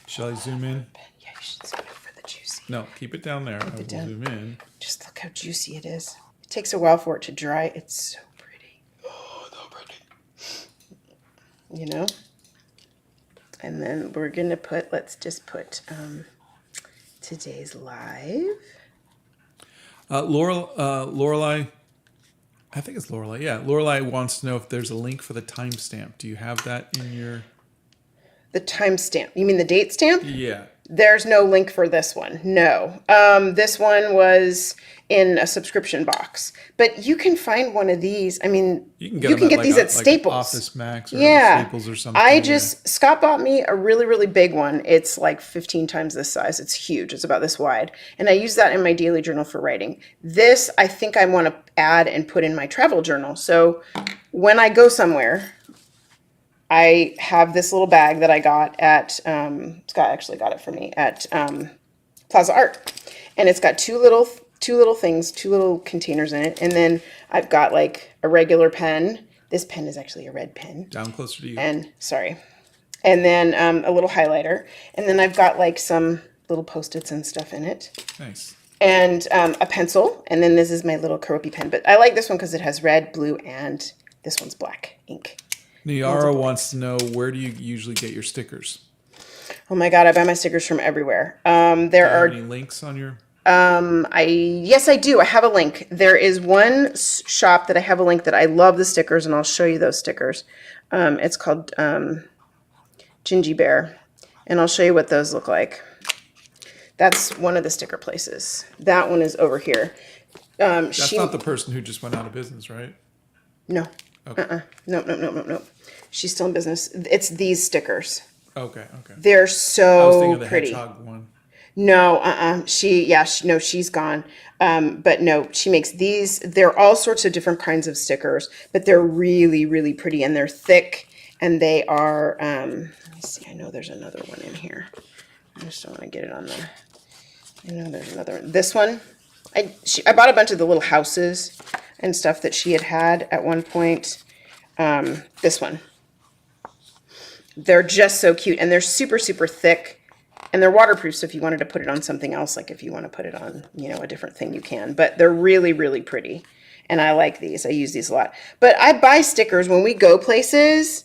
Shall I zoom in?
Yeah, you should zoom in for the juicy.
No, keep it down there. I will zoom in.
Just look how juicy it is. It takes a while for it to dry. It's so pretty. Oh, so pretty. You know? And then we're going to let's just put today's live.
Lorelai, I think it's Lorelai. Yeah, Lorelai wants to know if there's a link for the timestamp. Do you have that in your...
The timestamp. You mean the date stamp?
Yeah.
There's no link for this one. No. This one was in a subscription box. But you can find one of these. I mean, you can get these at Staples.
Office Max or Staples or something.
Scott bought me a really, really big one. It's like 15 times this size. It's huge. It's about this wide. And I use that in my daily journal for writing. This, I think I want to add and put in my travel journal. So when I go somewhere, I have this little bag that I got at, Scott actually got it for me at Plaza Art. And it's got two little containers in it. And then I've got like a regular pen. This pen is actually a red pen.
Down closer to you.
And then a little highlighter. And then I've got like some little Post-its and stuff in it.
Nice.
And a pencil. And then this is my little Keroppi pen. But I like this one because it has red, blue, and this one's black ink.
Niara wants to know, where do you usually get your stickers?
Oh my God, I buy my stickers from everywhere.
There are any links on your...
Yes, I do. I have a link. There is one shop that I have a link that I love the stickers, and I'll show you those stickers. It's called Gingy Bear, and I'll show you what those look like. That's one of the sticker places. That one is over here.
That's not the person who just went out of business, right?
No.
Okay.
No. She's still in business. It's these stickers.
Okay.
They're
I was
so
thinking of the
pretty.
hedgehog one.
No, she's gone. But no, she makes these. They're all sorts of different kinds of stickers, but they're really, really pretty, and they're thick, and they are, let me see, I know there's another one in here. I just don't want to get it on the, I know there's another one. This one, I bought a bunch of the little houses and stuff that she had at one point. This one. They're just so cute, and they're super, super thick, and they're waterproof, so if you wanted to put it on something else, like if you want to put it on, a different thing, you can. But they're really, really pretty, and I like these. I use these a lot. But I buy stickers when we go places.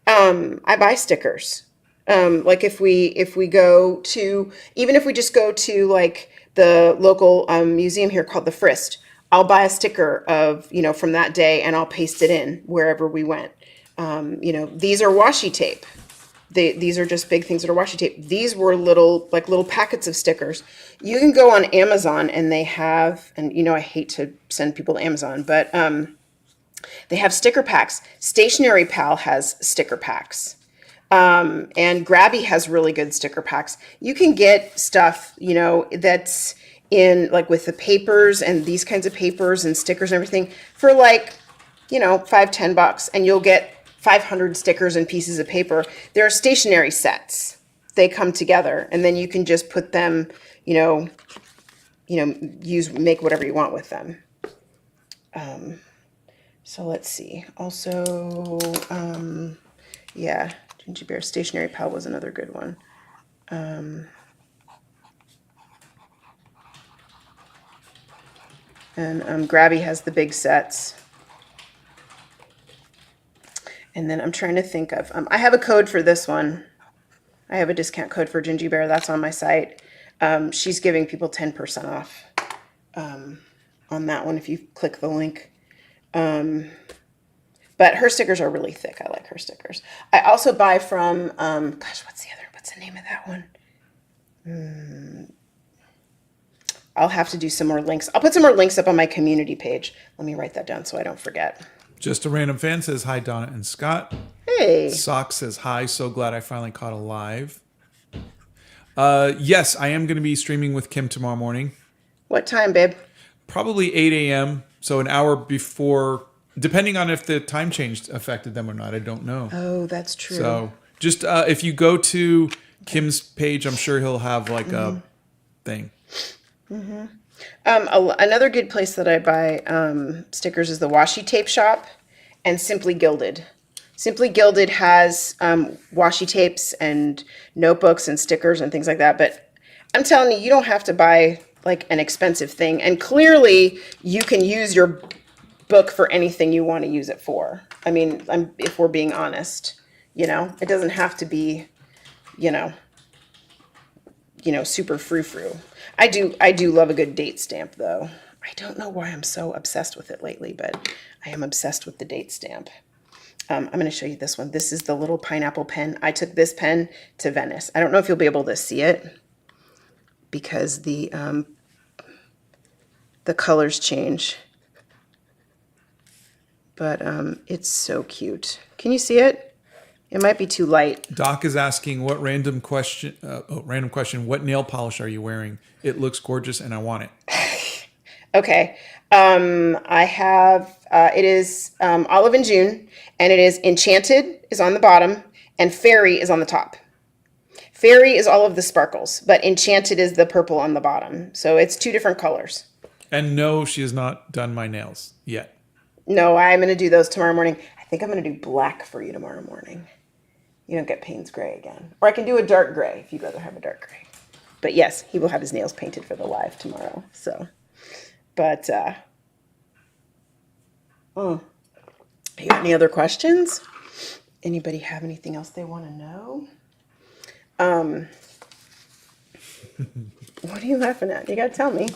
I buy stickers. Like if we go to, even if we just go to like the local museum here called the Frist, I'll buy a sticker of, from that day, and I'll paste it in wherever we went. These are washi tape. These are just big things that are washi tape. These were little packets of stickers. You can go on Amazon, and they have, and I hate to send people to Amazon, but they have sticker packs. Stationery Pal has sticker packs. And Grabby has really good sticker packs. You can get stuff, that's in like with the papers and these kinds of papers and stickers and everything for like, $5-10, and you'll get 500 stickers and pieces of paper. There are stationery sets. They come together, and then you can just put them, make whatever you want with them. So let's see. Also, yeah, Gingy Bear Stationery Pal was another good one. And Grabby has the big sets. And then I'm trying to think of, I have a code for this one. I have a discount code for Gingy Bear. That's on my site. She's giving people 10% off on that one if you click the link. But her stickers are really thick. I like her stickers. I also buy from, what's the name of that one? I'll have to do some more links. I'll put some more links up on my community page. Let me write that down so I don't forget.
Just a random fan says, hi, Donna and Scott.
Hey.
Sock says, hi, so glad I finally caught a live. Yes, I am going to be streaming with Kim tomorrow morning.
What time, babe?
Probably 8 a.m., so an hour before, depending on if the time change affected them or not. I don't know.
Oh, that's true.
So just if you go to Kim's page, I'm sure he'll have like a thing.
Mm-hmm. Another good place that I buy stickers is the Washi Tape Shop and Simply Gilded. Simply Gilded has washi tapes and notebooks and stickers and things like that. But I'm telling you, you don't have to buy like an expensive thing. And clearly, you can use your book for anything you want to use it for. I mean, if we're being honest, it doesn't have to be, super frou-frou. I do love a good date stamp, though. I don't know why I'm so obsessed with it lately, but I am obsessed with the date stamp. I'm going to show you this one. This is the little pineapple pen. I took this pen to Venice. I don't know if you'll be able to see it because the colors change. But it's so cute. Can you see it? It might be too light.
Doc is asking what random question. What nail polish are you wearing? It looks gorgeous, and I want it.
Okay. I have. It is Olive and June, and it is Enchanted is on the bottom, and Fairy is on the top. Fairy is all of the sparkles, but Enchanted is the purple on the bottom. So it's two different colors.
And no, she has not done my nails yet.
No, I'm going to do those tomorrow morning. I think I'm going to do black for you tomorrow morning. You don't get Payne's gray again. Or I can do a dark gray if you'd rather have a dark gray. But yes, he will have his nails painted for the live tomorrow. So, but, you got any other questions? Anybody have anything else they want to know? What are you laughing at? You got to tell me.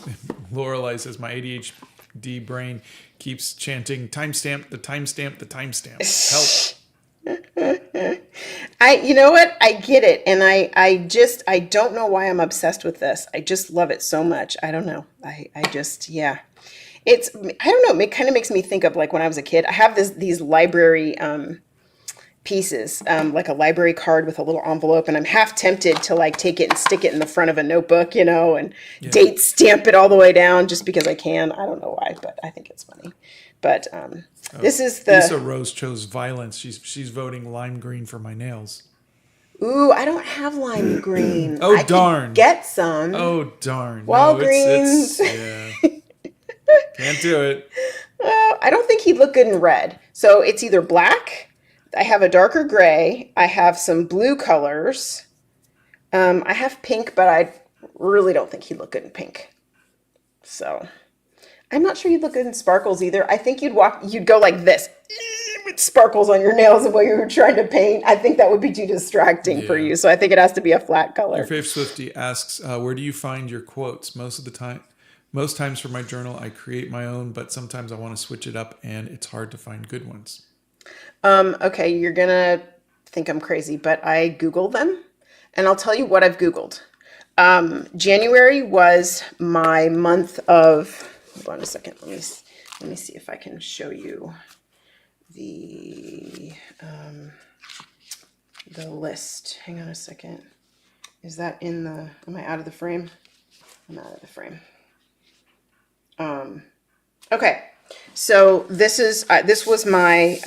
Lorelei says, my ADHD brain keeps chanting, timestamp, the timestamp, the timestamp. Help.
You know what? I get it. And I don't know why I'm obsessed with this. I just love it so much. I don't know. I don't know. It kind of makes me think of like when I was a kid. I have these library pieces, like a library card with a little envelope, and I'm half tempted to like take it and stick it in the front of a notebook, and date stamp it all the way down just because I can. I don't know why, but I think it's funny. But this is the
Lisa Rose chose violence. She's voting lime green for my nails.
Ooh, I don't have lime green.
Oh,
I
darn.
Could get some.
Oh, darn.
Walgreens.
Yeah. Can't do it.
I don't think he'd look good in red. So it's either black. I have a darker gray. I have some blue colors. I have pink, but I really don't think he'd look good in pink. So I'm not sure you'd look good in sparkles either. I think you'd go like this with sparkles on your nails and what you were trying to paint. I think that would be too distracting for you. So I think it has to be a flat color.
Your fave Swifty asks, where do you find your quotes? Most times for my journal, I create my own, but sometimes I want to switch it up and it's hard to find good ones.
Okay, you're going to think I'm crazy, but I Googled them and I'll tell you what I've Googled. January was my month of, hold on a second. Let me see if I can show you the list. Hang on a second. Is that am I out of the frame? I'm out of the frame. Okay. So this was my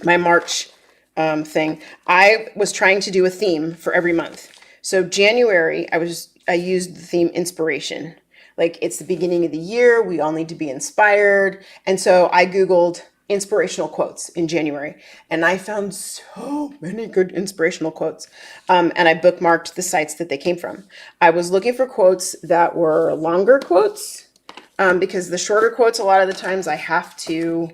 my March thing. I was trying to do a theme for every month. So January, I used the theme inspiration. Like, it's the beginning of the year. We all need to be inspired. And so I Googled inspirational quotes in January, and I found so many good inspirational quotes. And I bookmarked the sites that they came from. I was looking for quotes that were longer quotes, because the shorter quotes, a lot of the times I have to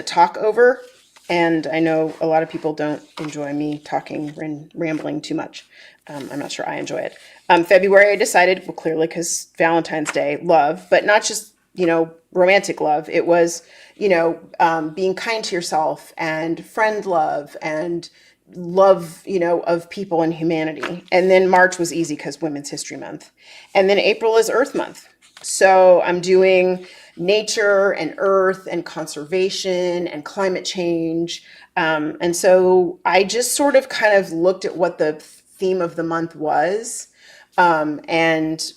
talk over. And I know a lot of people don't enjoy me talking and rambling too much. I'm not sure I enjoy it. February, I decided, well, clearly because Valentine's Day, love, but not just, romantic love. It was, being kind to yourself, and friend love, and love, of people and humanity. And then March was easy because Women's History Month. And then April is Earth Month. So I'm doing nature and earth and conservation and climate change. And so I just sort of kind of looked at what the theme of the month was. And,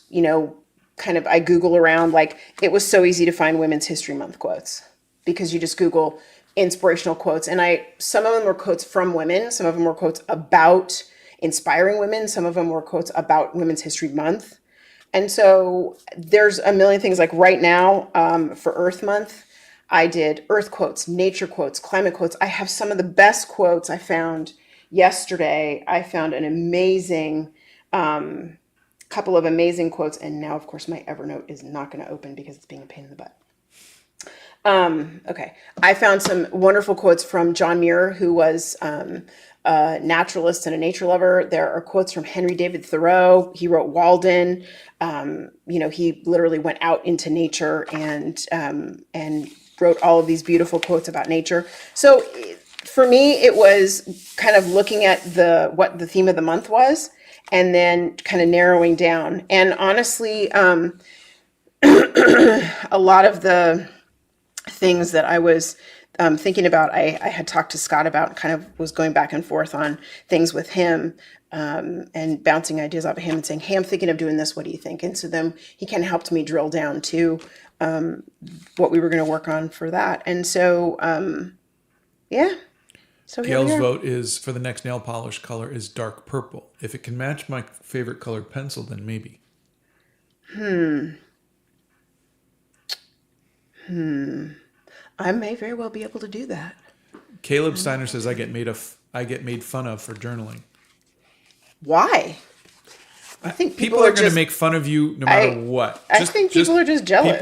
kind of I Google around, like, it was so easy to find Women's History Month quotes because you just Google inspirational quotes. And some of them were quotes from women. Some of them were quotes about inspiring women. Some of them were quotes about Women's History Month. And so there's a million things. Like right now, for Earth Month, I did earth quotes, nature quotes, climate quotes. I have some of the best quotes I found yesterday. I found an amazing, couple of amazing quotes. And now, of course, my Evernote is not going to open because it's being a pain in the butt. Okay. I found some wonderful quotes from John Muir, who was a naturalist and a nature lover. There are quotes from Henry David Thoreau. He wrote Walden. He literally went out into nature and wrote all of these beautiful quotes about nature. So for me, it was kind of looking at what the theme of the month was, and then kind of narrowing down. And honestly, a lot of the things that I was thinking about, I had talked to Scott about, kind of was going back and forth on things with him, and bouncing ideas off of him and saying, hey, I'm thinking of doing this. What do you think? And so then he kind of helped me drill down to what we were going to work on for that. And so, yeah. So
Gail's vote is for the next nail polish color is dark purple. If it can match my favorite colored pencil, then maybe.
I may very well be able to do that.
Caleb Steiner says I get made fun of for journaling.
Why? I think
people are going to make fun of you no matter what.
I think people are just jealous.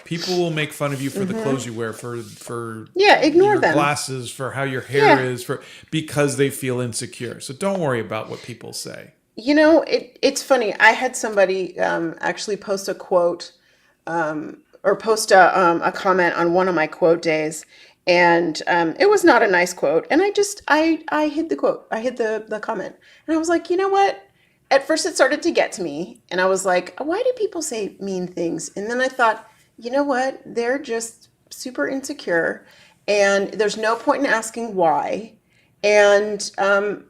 People will make fun of you for the clothes you wear, for
ignore
your
them.
Glasses, for how your hair is, because they feel insecure. So don't worry about what people say.
It's funny. I had somebody actually post a quote, or post a comment on one of my quote days, and it was not a nice quote. And I hid the quote. I hid the comment, and I was like, you know what? At first it started to get to me, and I was like, why do people say mean things? And then I thought, you know what? They're just super insecure, and there's no point in asking why. And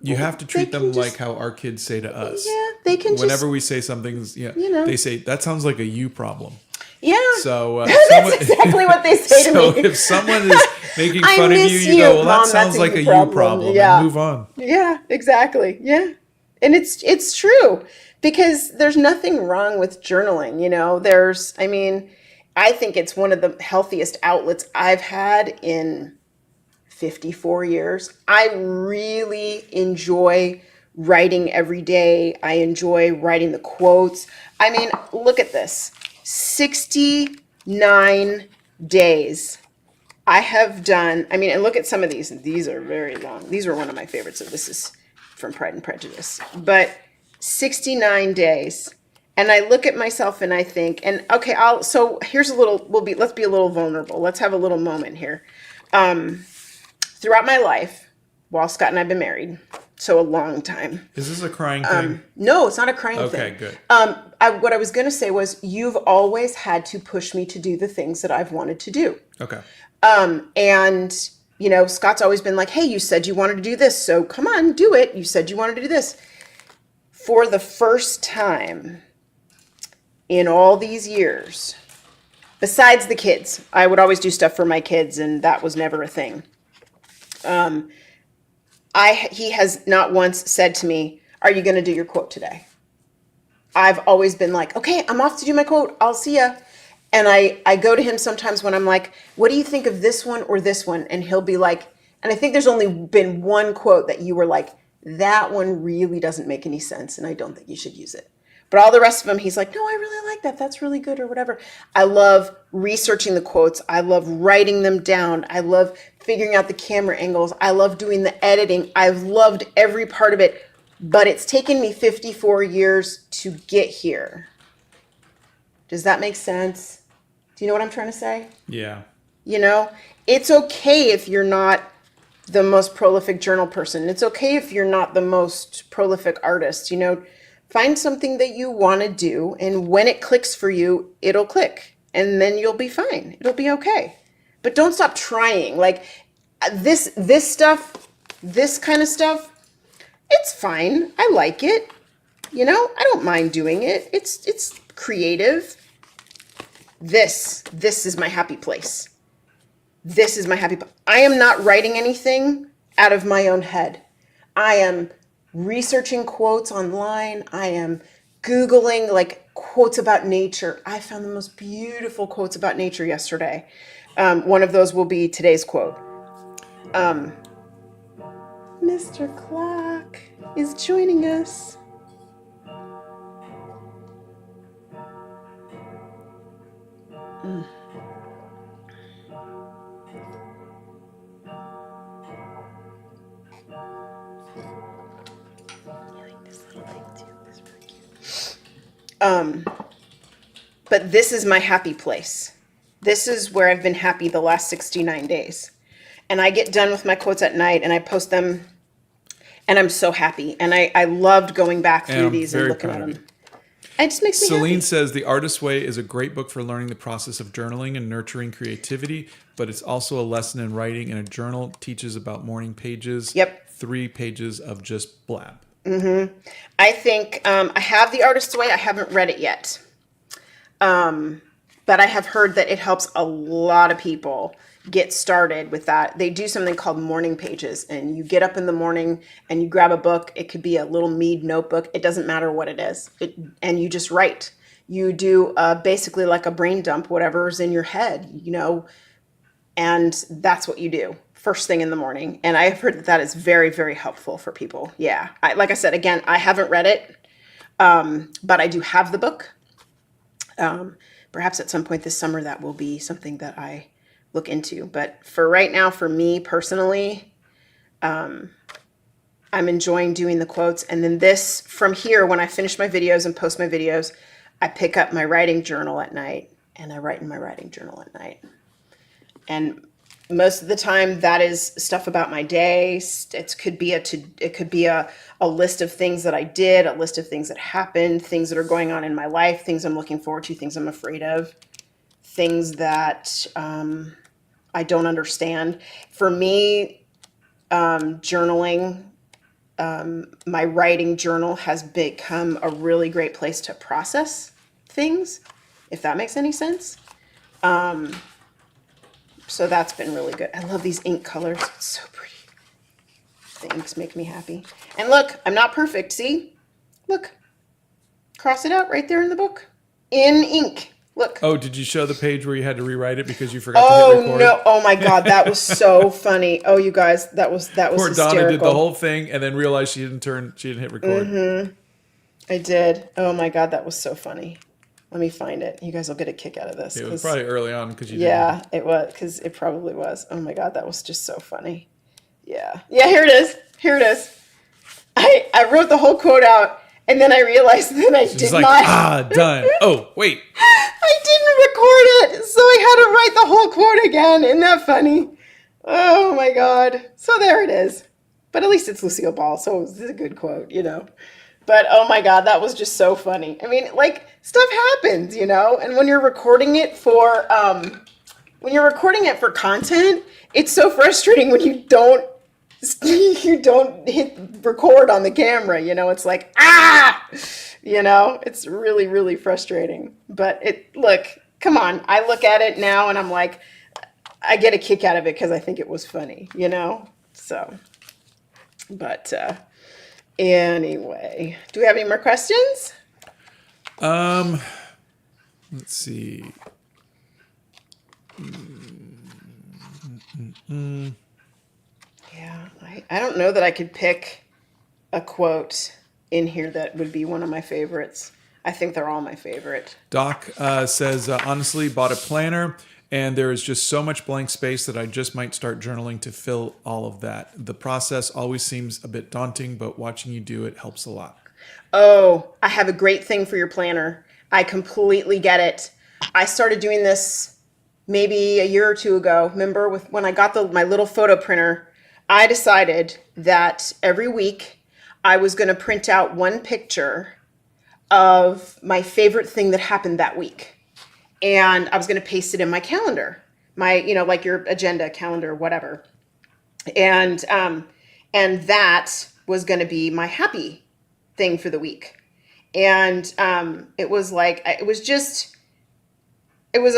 you have to treat them like how our kids say to us.
Yeah, they can.
Whenever we say something, they say that sounds like a you problem.
Yeah.
So
that's exactly what they say to me.
So if someone is making fun of you, you go, well,
Mom,
that sounds like a you problem.
Yeah.
And move on.
Yeah, exactly. Yeah. And it's true, because there's nothing wrong with journaling. I think it's one of the healthiest outlets I've had in 54 years. I really enjoy writing every day. I enjoy writing the quotes. Look at this. 69 days I have done. And look at some of these. These are very long. These are one of my favorites. So this is from Pride and Prejudice. But 69 days. And I look at myself and I think, so here's a little, let's be a little vulnerable. Let's have a little moment here. Throughout my life, while Scott and I have been married, so a long time.
Is this a crying thing?
No, it's not a crying thing.
Okay, good.
What I was going to say was, you've always had to push me to do the things that I've wanted to do.
Okay.
Scott's always been like, hey, you said you wanted to do this, so come on, do it. You said you wanted to do this. For the first time in all these years, besides the kids. I would always do stuff for my kids, and that was never a thing. He has not once said to me, "Are you going to do your quote today?" I've always been like, "Okay, I'm off to do my quote. I'll see ya." And I go to him sometimes when I'm like, "What do you think of this one or this one?" And he'll be like, and I think there's only been one quote that you were like, "That one really doesn't make any sense, and I don't think you should use it." But all the rest of them, he's like, "No, I really like that. That's really good," or whatever. I love researching the quotes. I love writing them down. I love figuring out the camera angles. I love doing the editing. I've loved every part of it, but it's taken me 54 years to get here. Does that make sense? Do you know what I'm trying to say?
Yeah.
You know, it's okay if you're not the most prolific journal person. It's okay if you're not the most prolific artist. You know, find something that you want to do, and when it clicks for you, it'll click, and then you'll be fine. It'll be okay. But don't stop trying. Like this stuff, this kind of stuff, it's fine. I like it. You know, I don't mind doing it. It's creative. This is my happy place. This is my happy place. I am not writing anything out of my own head. I am researching quotes online. I am Googling like quotes about nature. I found the most beautiful quotes about nature yesterday. One of those will be today's quote. Mr. Clock is joining us. But this is my happy place. This is where I've been happy the last 69 days. And I get done with my quotes at night and I post them, and I'm so happy. And I loved going back through these and looking at them. It just makes me
Celine
happy.
says The Artist's Way is a great book for learning the process of journaling and nurturing creativity, but it's also a lesson in writing, and a journal teaches about morning pages.
Yep.
3 pages of just blab.
I think I have The Artist's Way. I haven't read it yet. But I have heard that it helps a lot of people get started with that. They do something called morning pages, and you get up in the morning and you grab a book. It could be a little Mead notebook. It doesn't matter what it is. And you just write. You do basically like a brain dump, whatever's in your head, you know, and that's what you do first thing in the morning. And I have heard that that is very, very helpful for people. Yeah. Like I said, again, I haven't read it, but I do have the book. Perhaps at some point this summer, that will be something that I look into. But for right now, for me personally, I'm enjoying doing the quotes. And then this from here, when I finish my videos and post my videos, I pick up my writing journal at night and I write in my writing journal at night. And most of the time that is stuff about my day. It could be a list of things that I did, a list of things that happened, things that are going on in my life, things I'm looking forward to, things I'm afraid of, things that I don't understand. For me, journaling, my writing journal has become a really great place to process things, if that makes any sense. So that's been really good. I love these ink colors. It's so pretty. The inks make me happy. And look, I'm not perfect. See? Look. Cross it out right there in the book. In ink. Look.
Oh, did you show the page where you had to rewrite it because you forgot to hit record?
No. Oh my God, that was so funny. Oh, you guys, that was
Poor
hysterical.
Donna did the whole thing and then realized she didn't hit record.
I did. Oh my God, that was so funny. Let me find it. You guys will get a kick out of this.
It was probably early on because you
Yeah, it was, because it probably was. Oh my God, that was just so funny. Yeah. Yeah, here it is. Here it is. I wrote the whole quote out, and then I realized that I did not.
Done. Oh, wait.
I didn't record it, so I had to write the whole quote again. Isn't that funny? Oh my God. So there it is. But at least it's Lucille Ball, so it's a good quote, you know. But oh my God, that was just so funny. I mean, like, stuff happens, you know, and when you're recording it for content, it's so frustrating when you don't hit record on the camera, you know. It's like, you know, it's really, really frustrating. But look, Come on. I look at it now and I'm like, I get a kick out of it because I think it was funny, you know? So, but anyway, do we have any more questions?
Let's see.
Yeah, I don't know that I could pick a quote in here that would be one of my favorites. I think they're all my favorite.
Doc says, honestly, bought a planner, and there is just so much blank space that I just might start journaling to fill all of that. The process always seems a bit daunting, but watching you do it helps a lot.
Oh, I have a great thing for your planner. I completely get it. I started doing this maybe a year or two ago. Remember when I got my little photo printer, I decided that every week I was going to print out one picture of my favorite thing that happened that week. And I was going to paste it in my calendar, like your agenda, calendar, whatever. And that was going to be my happy thing for the week. And it was a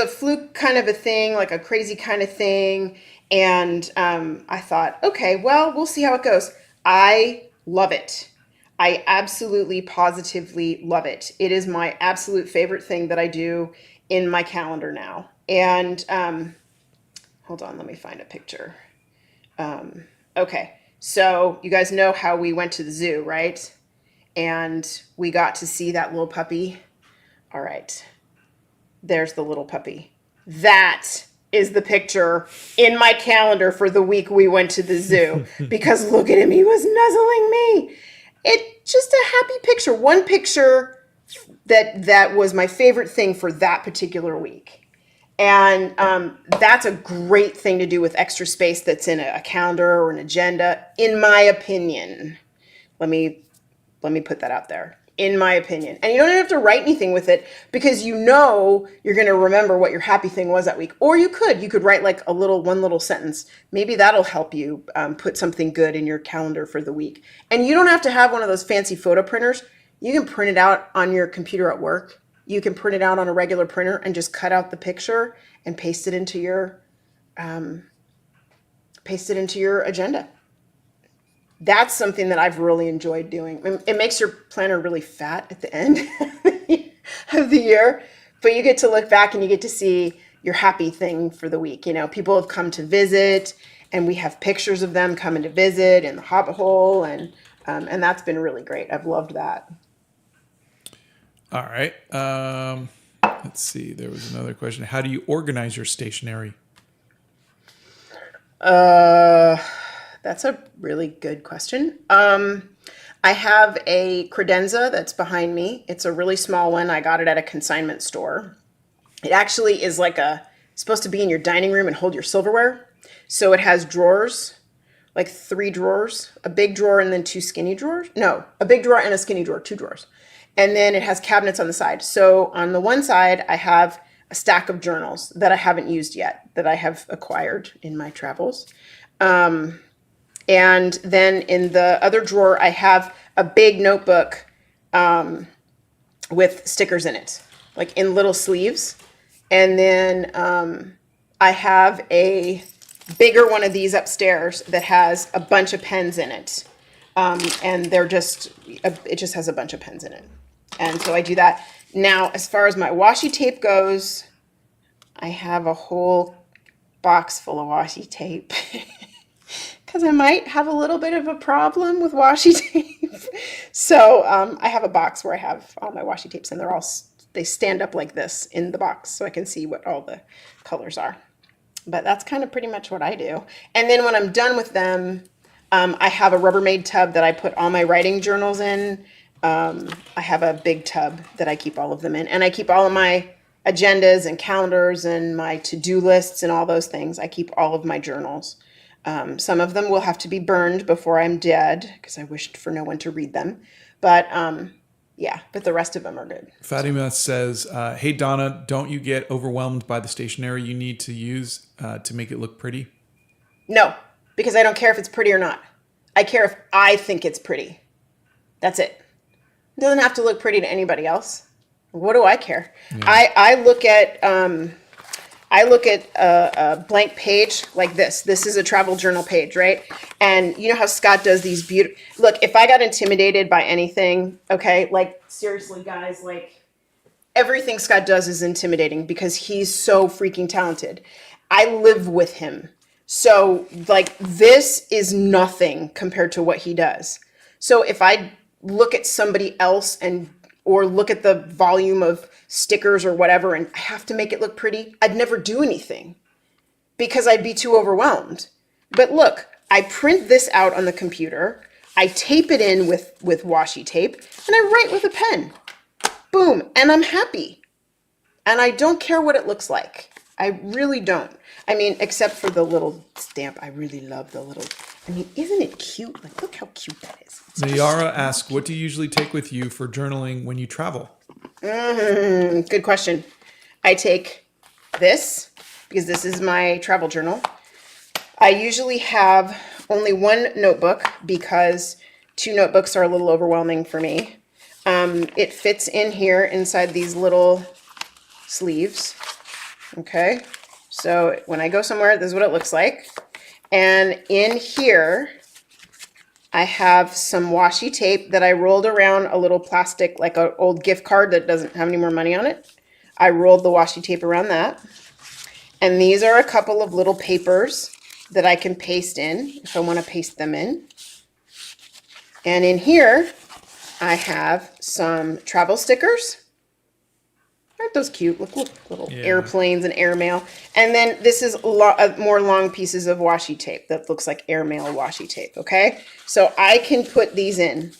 fluke kind of a thing, like a crazy kind of thing. And I thought, okay, well, we'll see how it goes. I love it. I absolutely, positively love it. It is my absolute favorite thing that I do in my calendar now. And hold on, let me find a picture. Okay, so you guys know how we went to the zoo, right? And we got to see that little puppy. All right, there's the little puppy. That is the picture in my calendar for the week we went to the zoo. Because look at him, he was nuzzling me. It's just a happy picture. One picture that was my favorite thing for that particular week. And that's a great thing to do with extra space that's in a calendar or an agenda, in my opinion. Let me put that out there. In my opinion. And you don't have to write anything with it because you know you're going to remember what your happy thing was that week. Or you could write like one little sentence. Maybe that'll help you put something good in your calendar for the week. And you don't have to have one of those fancy photo printers. You can print it out on your computer at work. You can print it out on a regular printer and just cut out the picture and paste it into your agenda. That's something that I've really enjoyed doing. It makes your planner really fat at the end of the year, but you get to look back and you get to see your happy thing for the week. You know, people have come to visit and we have pictures of them coming to visit in the Hobbit hole, and that's been really great. I've loved that.
All right. Let's see. There was another question. How do you organize your stationery?
That's a really good question. I have a credenza that's behind me. It's a really small one. I got it at a consignment store. It actually is supposed to be in your dining room and hold your silverware. So it has drawers, like 3 drawers, a big drawer and then 2 skinny drawers. No, a big drawer and a skinny drawer, 2 drawers. And then it has cabinets on the side. So on the one side, I have a stack of journals that I haven't used yet, that I have acquired in my travels. And then in the other drawer, I have a big notebook with stickers in it, like in little sleeves. And then I have a bigger one of these upstairs that has a bunch of pens in it. And it just has a bunch of pens in it. And so I do that. Now, as far as my washi tape goes, I have a whole box full of washi tape. Because I might have a little bit of a problem with washi tape. So I have a box where I have all my washi tapes, and they stand up like this in the box so I can see what all the colors are. But that's kind of pretty much what I do. And then when I'm done with them, I have a Rubbermaid tub that I put all my writing journals in. I have a big tub that I keep all of them in. And I keep all of my agendas and calendars and my to-do lists and all those things. I keep all of my journals. Some of them will have to be burned before I'm dead because I wished for no one to read them. But but the rest of them are good.
Fatima says, hey, Donna, don't you get overwhelmed by the stationery you need to use to make it look pretty?
No, because I don't care if it's pretty or not. I care if I think it's pretty. That's it. It doesn't have to look pretty to anybody else. what do I care? Yeah. I look at a blank page like this. This is a travel journal page, right? And you know how Scott does these beautiful... Look, if I got intimidated by anything, okay, like seriously, guys, like everything Scott does is intimidating because he's so freaking talented. I live with him. So like this is nothing compared to what he does. So if I look at somebody else or look at the volume of stickers or whatever, and I have to make it look pretty, I'd never do anything because I'd be too overwhelmed. But look, I print this out on the computer, I tape it in with washi tape, and I write with a pen. Boom, and I'm happy. And I don't care what it looks like. I really don't. I mean, except for the little stamp. I really love the little, I mean, isn't it cute? Like, look how cute that is.
Nayara asks, what do you usually take with you for journaling when you travel?
Good question. I take this because this is my travel journal. I usually have only one notebook because 2 notebooks are a little overwhelming for me. It fits in here inside these little sleeves. Okay. So when I go somewhere, this is what it looks like. And in here, I have some washi tape that I rolled around a little plastic, like an old gift card that doesn't have any more money on it. I rolled the washi tape around that. And these are a couple of little papers that I can paste in if I want to paste them in. And in here, I have some travel stickers. Aren't those cute? Look, little airplanes and airmail. And then this is more long pieces of washi tape that looks like airmail washi tape, okay? So I can put these in.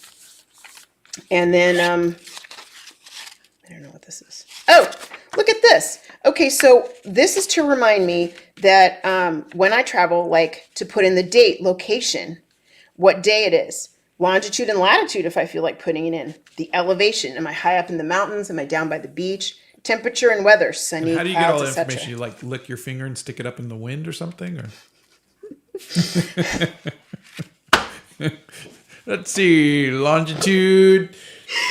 And then, I don't know what this is. Oh, look at this. Okay, so this is to remind me that when I travel, like to put in the date, location, what day it is. Longitude and latitude if I feel like putting it in. The elevation. Am I high up in the mountains? Am I down by the beach? Temperature and weather, sunny,
and how do you get all
clouds,
that information? You like lick your finger and stick it up in the wind or something? Or let's see, longitude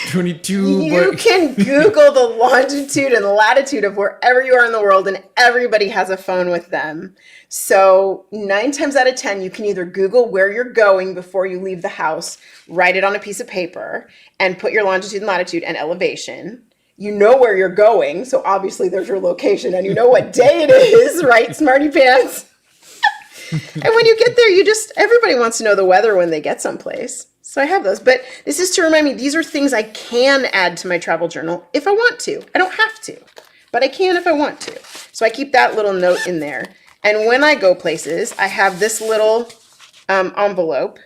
22.
You can Google the longitude and latitude of wherever you are in the world, and everybody has a phone with them. So 9 times out of 10, you can either Google where you're going before you leave the house, write it on a piece of paper, and put your longitude and latitude and elevation. You know where you're going, so obviously there's your location, and you know what day it is, right, smarty pants? And when you get there, everybody wants to know the weather when they get someplace. So I have those, but this is to remind me, these are things I can add to my travel journal if I want to. I don't have to, but I can if I want to. So I keep that little note in there. And when I go places, I have this little envelope.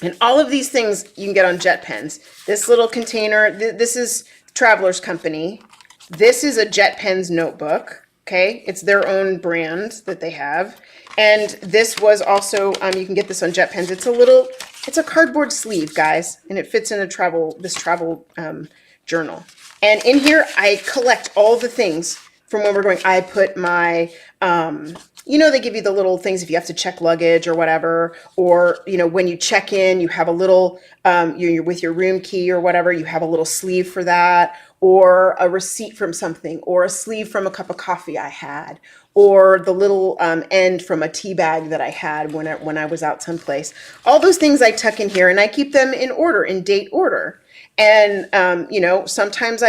And all of these things you can get on Jet Pens. This little container, this is Traveler's Company. This is a Jet Pens notebook. Okay, it's their own brand that they have. And this was also, you can get this on Jet Pens. It's a cardboard sleeve, guys, and it fits in this travel journal. And in here, I collect all the things from when we're going. I put my, they give you the little things if you have to check luggage or whatever, or, when you check in, you have a little, you're with your room key or whatever, you have a little sleeve for that, or a receipt from something, or a sleeve from a cup of coffee I had, or the little end from a tea bag that I had when I was out someplace. All those things I tuck in here, and I keep them in order, in date order. And, sometimes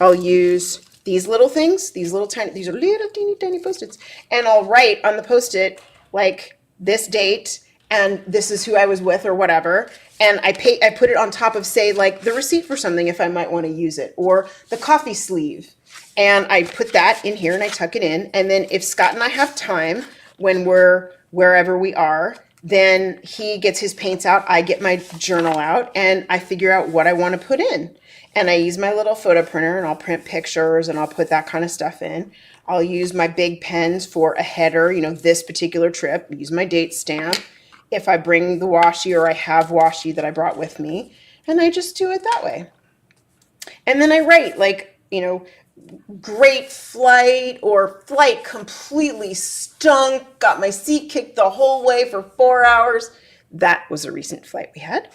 I'll use these little things, these are little teeny Post-its, and I'll write on the Post-it, like, this date, and this is who I was with or whatever, and I put it on top of, say, like, the receipt for something if I might want to use it, or the coffee sleeve, and I put that in here and I tuck it in, and then if Scott and I have time when we're wherever we are, then he gets his paints out, I get my journal out, and I figure out what I want to put in. And I use my little photo printer, and I'll print pictures, and I'll put that kind of stuff in. I'll use my big pens for a header, this particular trip, use my date stamp. If I bring the washi or I have washi that I brought with me, and I just do it that way. And then I write, like, great flight, or flight completely stunk, got my seat kicked the whole way for 4 hours. That was a recent flight we had.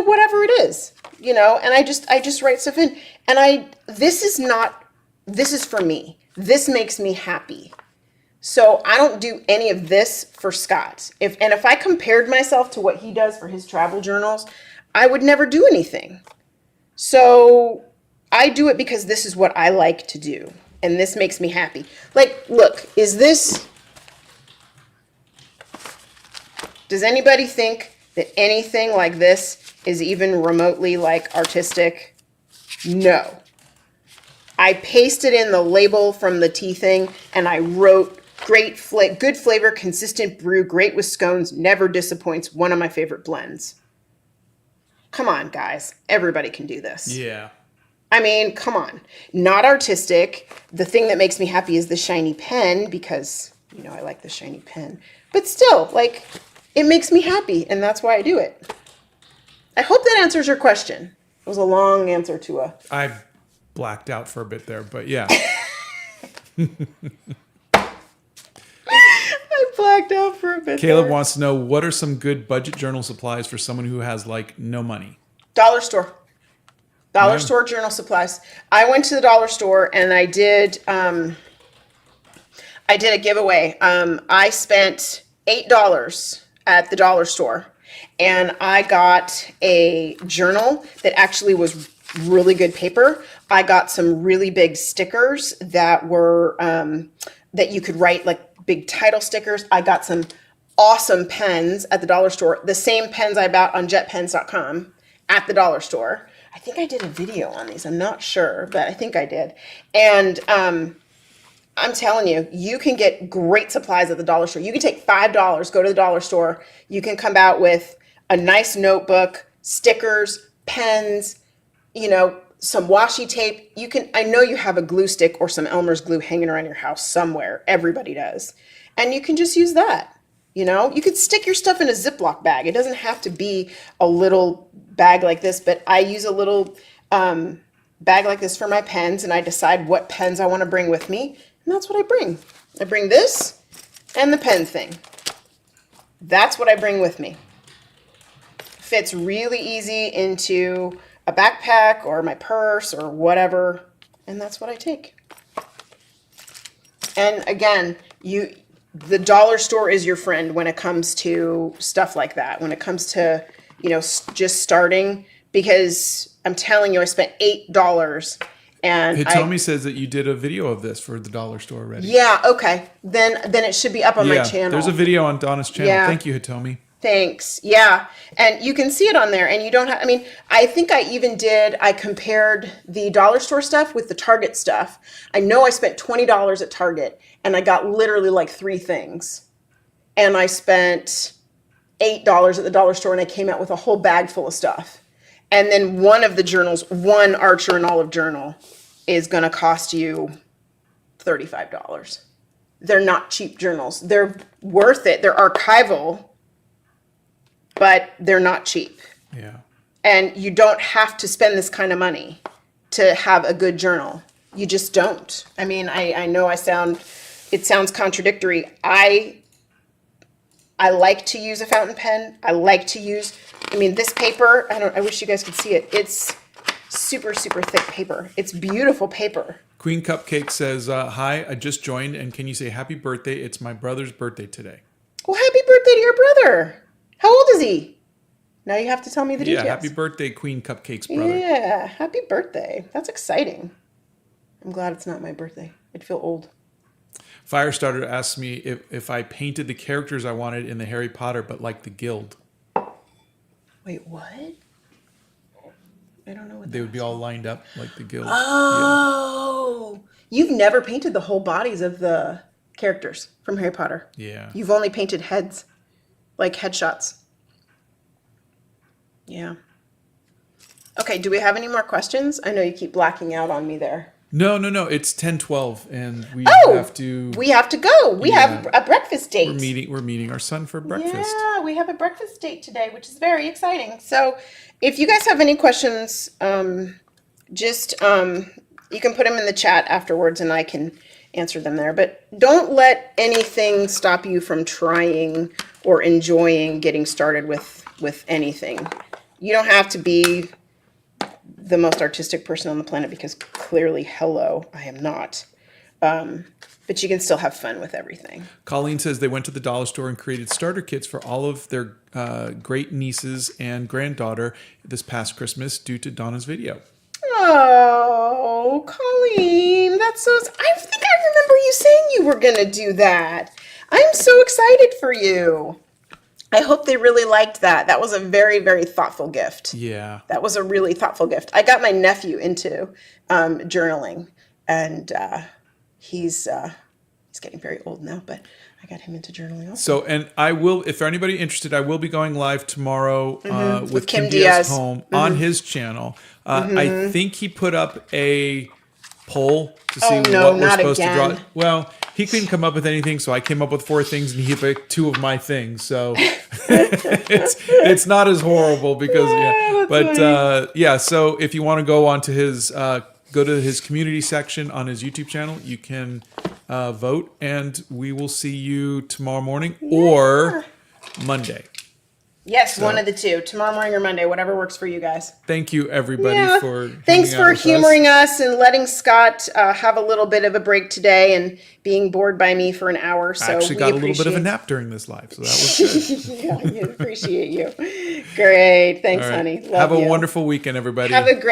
whatever it is, and I just write stuff in. And this is for me. This makes me happy. So I don't do any of this for Scott. If I compared myself to what he does for his travel journals, I would never do anything. So I do it because this is what I like to do. And this makes me happy. Like, look, does anybody think that anything like this is even remotely like artistic? No. I pasted in the label from the tea thing and I wrote good flavor, consistent brew, great with scones, never disappoints, one of my favorite blends. Come on, guys. Everybody can do this.
Yeah.
I mean, come on. Not artistic. The thing that makes me happy is the shiny pen because, I like the shiny pen. But still, like, it makes me happy, and that's why I do it. I hope that answers your question. It was a long answer to a...
I blacked out for a bit there, but yeah.
I blacked out for a bit
Caleb
there.
wants to know, what are some good budget journal supplies for someone who has, like, no money?
Dollar store. Dollar
Yeah.
store journal supplies. I went to the dollar store and I did a giveaway. I spent $8 at the dollar store and I got a journal that actually was really good paper. I got some really big stickers that were that you could write, like big title stickers. I got some awesome pens at the dollar store, the same pens I bought on jetpens.com at the dollar store. I think I did a video on these. I'm not sure, but I think I did. And I'm telling you, you can get great supplies at the dollar store. You can take $5, go to the dollar store. You can come out with a nice notebook, stickers, pens, some washi tape. I know you have a glue stick or some Elmer's glue hanging around your house somewhere. Everybody does. And you can just use that. You could stick your stuff in a Ziploc bag. It doesn't have to be a little bag like this, but I use a little bag like this for my pens, and I decide what pens I want to bring with me, and that's what I bring. I bring this and the pen thing. That's what I bring with me. Fits really easy into a backpack or my purse or whatever, and that's what I take. And again, the dollar store is your friend when it comes to stuff like that. When it comes to, just starting, because I'm telling you, I spent $8 and
Hitomi says that you did a video of this for the dollar store already.
Yeah. Okay. Then it should be up on my channel.
There's a video on Donna's channel.
Yeah.
Thank you, Hitomi.
Thanks. Yeah. And you can see it on there and you don't have, I think I compared the dollar store stuff with the Target stuff. I know I spent $20 at Target and I got literally like 3 things. And I spent $8 at the dollar store and I came out with a whole bag full of stuff. And then one of the journals, one Archer and Olive journal, is going to cost you $35. They're not cheap journals. They're worth it. They're archival, but they're not cheap.
Yeah.
And you don't have to spend this kind of money to have a good journal. You just don't. I know it sounds contradictory. I like to use a fountain pen. I like to use, this paper, I wish you guys could see it. It's super, super thick paper. It's beautiful paper.
Queen Cupcake says, hi, I just joined, and can you say happy birthday? It's my brother's birthday today.
Well, happy birthday to your brother. How old is he? Now you have to tell me the details.
Yeah, happy birthday, Queen Cupcake's brother.
Yeah, happy birthday. That's exciting. I'm glad it's not my birthday. I'd feel old.
Firestarter asked me if I painted the characters I wanted in the Harry Potter, but like the guild.
Wait, what? I don't know what
They would be all lined up like the guild.
Oh, You've never painted the whole bodies of the characters from Harry Potter.
Yeah.
You've only painted heads, like headshots. Yeah. Okay, do we have any more questions? I know you keep blacking out on me there.
No. It's 10:12, and we have to.
We have to go. We have a breakfast date.
We're meeting our son for breakfast.
Yeah, we have a breakfast date today, which is very exciting. So, if you guys have any questions, just you can put them in the chat afterwards, and I can answer them there. But don't let anything stop you from trying or enjoying getting started with anything. You don't have to be the most artistic person on the planet because clearly, hello, I am not. But you can still have fun with everything.
Colleen says they went to the dollar store and created starter kits for all of their great nieces and granddaughter this past Christmas due to Donna's video.
Oh, Colleen, that's so... I think I remember you saying you were going to do that. I'm so excited for you. I hope they really liked that. That was a very, very thoughtful gift.
Yeah.
That was a really thoughtful gift. I got my nephew into journaling, and he's getting very old now, but I got him into journaling also.
So, and I will, if anybody interested, I will be going live tomorrow with Kim
Diaz
Home on his channel. I think he put up a poll to see what we're supposed to draw. Well, he couldn't come up with anything, so I came up with 4 things, and he picked 2 of my things. So it's not as horrible because So if you want to go onto his go to his community section on his YouTube channel, you can vote, and we will see you tomorrow morning or Monday.
Yes, one of the two. Tomorrow morning or Monday, whatever works for you guys.
Thank you, everybody, for
thanks for humoring us and letting Scott have a little bit of a break today and being bored by me for an hour. So
I actually got a little bit of a nap during this live, so that was good.
Yeah, I appreciate you. Great. Thanks, honey. Love
Have a
you.
wonderful weekend, everybody.
Have a great